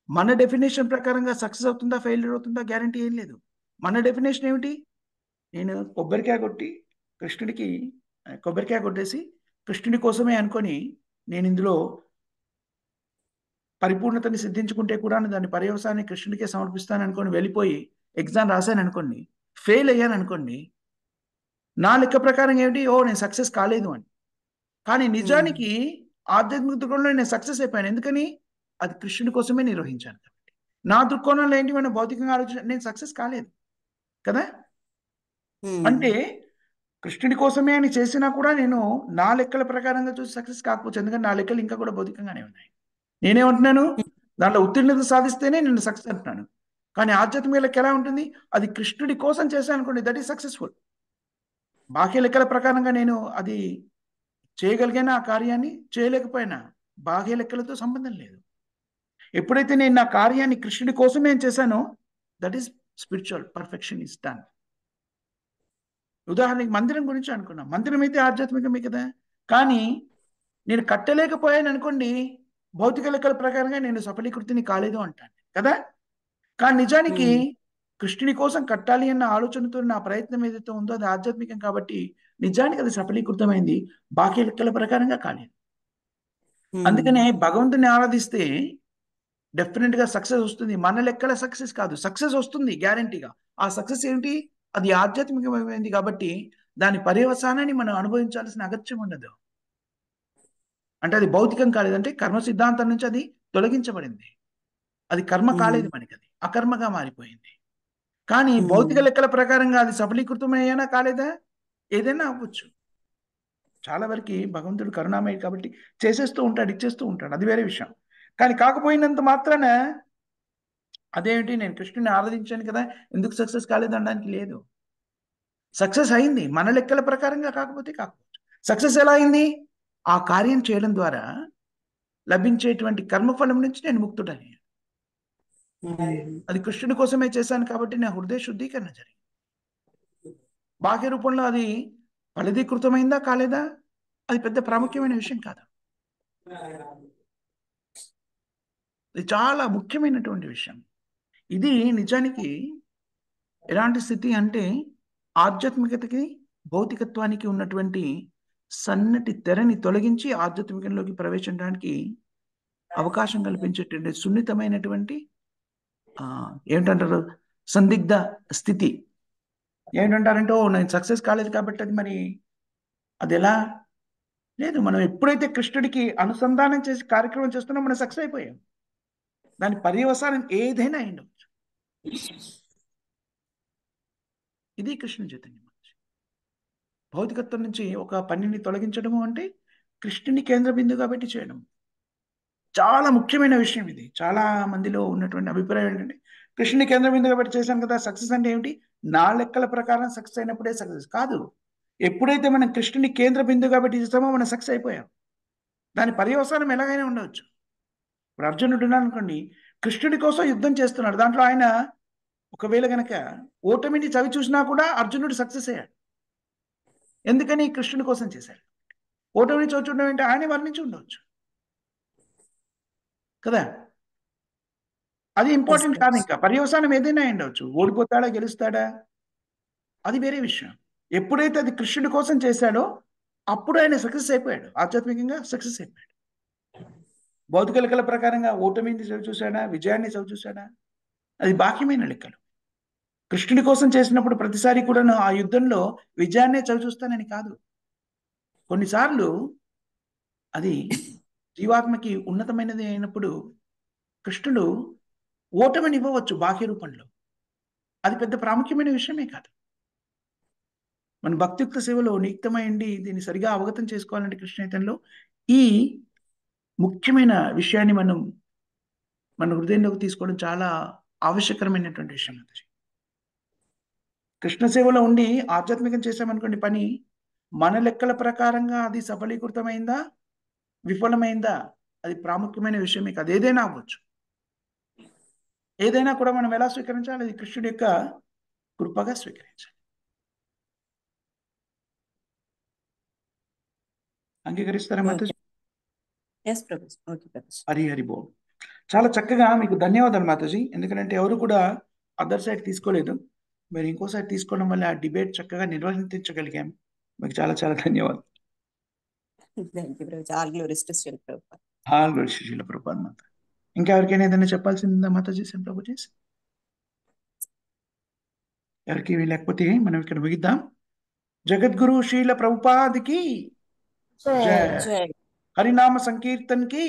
మన డెఫినేషన్ ప్రకారంగా సక్సెస్ అవుతుందా ఫెయిల్యూర్ అవుతుందా గ్యారంటీ ఏం లేదు. మన డెఫినేషన్ ఏమిటి? నేను కొబ్బరికాయ కొట్టి కృష్ణుడికి కొబ్బరికాయ కొట్టేసి కృష్ణుడి కోసమే అనుకొని నేను ఇందులో పరిపూర్ణతని సిద్ధించుకుంటే కూడా దాని పర్యవసాన్ని కృష్ణుడికే సమర్పిస్తాను అనుకోని వెళ్ళిపోయి ఎగ్జామ్ రాశాను అనుకోండి, ఫెయిల్ అయ్యాను అనుకోండి, నా లెక్క ప్రకారం ఏమిటి? ఓ నేను సక్సెస్ కాలేదు అని. కానీ నిజానికి ఆధ్యాత్మిక దృక్కోణంలో నేను సక్సెస్ అయిపోయాను. ఎందుకని? అది కృష్ణుడి కోసమే నిర్వహించాను కాబట్టి. నా దృక్కోణంలో ఏంటి, మనం భౌతికంగా ఆలోచించ నేను సక్సెస్ కాలేదు కదా. అంటే కృష్ణుడి కోసమే అని చేసినా కూడా నేను నా లెక్కల ప్రకారంగా చూసి సక్సెస్ కాకపోవచ్చు, ఎందుకంటే నా లెక్కలు ఇంకా కూడా భౌతికంగానే ఉన్నాయి. నేనేమంటున్నాను, దాంట్లో ఉత్తీర్ణత సాధిస్తేనే నేను సక్సెస్ అంటున్నాను. కానీ ఆధ్యాత్మిక లెక్క ఎలా ఉంటుంది, అది కృష్ణుడి కోసం చేశాను అనుకోండి, దట్ ఈస్ సక్సెస్ఫుల్. బాహ్య లెక్కల ప్రకారంగా నేను అది చేయగలిగిన ఆ కార్యాన్ని, చేయలేకపోయినా బాహ్య లెక్కలతో సంబంధం లేదు. ఎప్పుడైతే నేను నా కార్యాన్ని కృష్ణుడి కోసమే చేశానో that is spiritual perfection is done. ఉదాహరణకి మందిరం గురించి అనుకున్నాం, మందిరం అయితే ఆధ్యాత్మికమే కదా. కానీ నేను కట్టలేకపోయాను అనుకోండి, భౌతిక లెక్కల ప్రకారంగా నేను సఫలీకృతిని కాలేదు అంటాను కదా. కానీ నిజానికి కృష్ణుని కోసం కట్టాలి అన్న ఆలోచనతో నా ప్రయత్నం ఏదైతే ఉందో అది ఆధ్యాత్మికం కాబట్టి నిజానికి అది సఫలీకృతమైంది, బాహ్య లెక్కల ప్రకారంగా కాలేదు. అందుకనే భగవంతుని ఆరాధిస్తే డెఫినెట్ గా సక్సెస్ వస్తుంది. మన లెక్కల సక్సెస్ కాదు, సక్సెస్ వస్తుంది గ్యారంటీగా. ఆ సక్సెస్ ఏంటి, అది ఆధ్యాత్మికమైంది కాబట్టి దాని పర్యవసానాన్ని మనం అనుభవించాల్సిన అగత్యం ఉండదు. అంటే అది భౌతికం కాలేదంటే కర్మ సిద్ధాంతం నుంచి అది తొలగించబడింది, అది కర్మ కాలేదు, మనకి అది అకర్మగా మారిపోయింది. కానీ భౌతిక లెక్కల ప్రకారంగా అది సఫలీకృతమయ్యానా కాలేదా, ఏదైనా అవ్వచ్చు. చాలా వరకు భగవంతుడు కరుణామయుడు కాబట్టి చేసేస్తూ ఉంటాడు, ఇచ్చేస్తూ ఉంటాడు, అది వేరే విషయం. కానీ కాకపోయినంత మాత్రాన అదేంటి నేను కృష్ణుని ఆరాధించాను కదా ఎందుకు సక్సెస్ కాలేదు అనడానికి లేదు. సక్సెస్ అయింది, మన లెక్కల ప్రకారంగా కాకపోతే కాకపోవచ్చు. సక్సెస్ ఎలా అయింది, ఆ కార్యం చేయడం ద్వారా లభించేటువంటి కర్మఫలం నుంచి నేను ముక్తుడని, అది కృష్ణుడి కోసమే చేశాను కాబట్టి నా హృదయ శుద్ధీకరణ జరిగింది. బాహ్య రూపంలో అది ఫలదీకృతమైందా కాలేదా అది పెద్ద ప్రాముఖ్యమైన విషయం కాదు, ఇది చాలా ముఖ్యమైనటువంటి విషయం. ఇది నిజానికి ఎలాంటి స్థితి అంటే ఆధ్యాత్మికతకి భౌతికత్వానికి ఉన్నటువంటి సన్నటి తెరని తొలగించి ఆధ్యాత్మికంలోకి ప్రవేశించడానికి అవకాశం కల్పించేటువంటి సున్నితమైనటువంటి ఏమిటంటారు సందిగ్ధ స్థితి. ఏంటంటారంటే నేను సక్సెస్ కాలేదు కాబట్టి అది మరి అది ఎలా లేదు. మనం ఎప్పుడైతే కృష్ణుడికి అనుసంధానం చేసి కార్యక్రమం చేస్తున్నామో మనం సక్సెస్ అయిపోయాం. దాని పర్యవసానం ఏదైనా అయ్యుండవచ్చు. ఇది కృష్ణ చైతన్యం. భౌతికత్వం నుంచి ఒక పనిని తొలగించడము అంటే కృష్ణుని కేంద్ర బిందువుగా పెట్టి చేయడం చాలా ముఖ్యమైన విషయం. ఇది చాలా మందిలో ఉన్నటువంటి అభిప్రాయం ఏంటంటే కృష్ణుని కేంద్ర బిందువుగా పెట్టి చేశాను కదా సక్సెస్ అంటే ఏమిటి, నా లెక్కల ప్రకారం సక్సెస్ అయినప్పుడే సక్సెస్ కాదు. ఎప్పుడైతే మనం కృష్ణుని కేంద్ర బిందువుగా పెట్టి చేస్తామో మనం సక్సెస్ అయిపోయాం. దాని పర్యవసానం ఎలాగైనా ఉండవచ్చు. ఇప్పుడు అర్జునుడు ఉన్నాడు అనుకోండి, కృష్ణుడి కోసం యుద్ధం చేస్తున్నాడు, దాంట్లో ఆయన ఒకవేళ గనక ఓటమిని చవి చూసినా కూడా అర్జునుడు సక్సెస్ అయ్యాడు. ఎందుకని కృష్ణుడి కోసం చేశాడు. ఓటమిని చవి చూడడం ఏంటి, ఆయన వర్ణించి ఉండవచ్చు కదా, అది ఇంపార్టెంట్ కాదు. ఇంకా పర్యవసానం ఏదైనా ఉండవచ్చు, ఓడిపోతాడా గెలుస్తాడా అది వేరే విషయం. ఎప్పుడైతే అది కృష్ణుడి కోసం చేశాడో అప్పుడు ఆయన సక్సెస్ అయిపోయాడు, ఆధ్యాత్మికంగా సక్సెస్ అయిపోయాడు. భౌతిక లెక్కల ప్రకారంగా ఓటమిని చవి చూశాడా, విజయాన్ని చవి చూశాడా, అది బాహ్యమైన లెక్కలు. కృష్ణుడి కోసం చేసినప్పుడు ప్రతిసారి కూడా ఆ యుద్ధంలో విజయాన్నే చవి చూస్తానని కాదు. కొన్నిసార్లు అది జీవాత్మకి ఉన్నతమైనది అయినప్పుడు కృష్ణుడు ఓటమిని ఇవ్వవచ్చు బాహ్య రూపంలో, అది పెద్ద ప్రాముఖ్యమైన విషయమే కాదు. మన భక్తియుక్త సేవలో నియుక్తమైంది దీన్ని సరిగా అవగతం చేసుకోవాలంటే కృష్ణ చైతన్యంలో ఈ ముఖ్యమైన విషయాన్ని మనం మన హృదయంలోకి తీసుకోవడం చాలా ఆవశ్యకరమైనటువంటి విషయం. అది కృష్ణ సేవలో ఉండి ఆధ్యాత్మికం చేసామనుకోండి పని, మన లెక్కల ప్రకారంగా అది సఫలీకృతమైందా విఫలమైందా అది ప్రాముఖ్యమైన విషయమే కాదు. ఏదైనా అవ్వచ్చు, ఏదైనా కూడా మనం ఎలా స్వీకరించాలి, అది కృష్ణుడి యొక్క కృపగా స్వీకరించాలి. అంగీకరిస్తారా మాతాజీ? హరి హరి బోల్. చాలా చక్కగా, మీకు ధన్యవాదాలు మాతాజీ. ఎందుకంటే ఎవరు కూడా అదర్ సైడ్ తీసుకోలేదు, మీరు ఇంకో సైడ్ తీసుకోవడం వల్ల ఆ డిబేట్ చక్కగా నిర్వహించగలిగాం. మీకు చాలా చాలా ధన్యవాదాలు. శీల ప్రభుపాద మాత. ఇంకా ఎవరికైనా ఏదైనా చెప్పాల్సిందా మాతాజీ? ప్రభుజీ ఎవరికి లేకపోతే మనం ఇక్కడ ముగిద్దాం. జగద్గురు శీల ప్రభుపాదికి జయ. హరినామ సంకీర్తన్ కి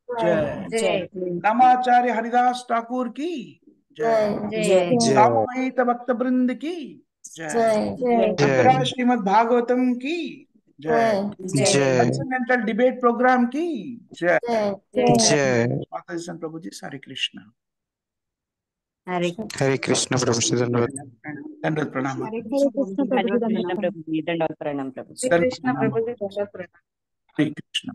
जय। जय रामाचार्य हरिदास ठाकुर की जय। जय सामवेद भक्त वृंद की जय। जय भद्रा श्रीमद् भागवतम की जय। जय ट्रांसेंडेंटल डिबेट प्रोग्राम की जय। जय माता जी प्रभु जी हरे कृष्ण। हरे हरे कृष्ण प्रभु जी धन्यवाद। दंडवत प्रणाम। हरे कृष्ण प्रभुजी कृष्ण ధన్యవాదాలు ప్రభుజీ దండవత్ ప్రణాम ప్రభుజీ कृष्ण प्रभु जी धन्यवाद। हरे कृष्ण।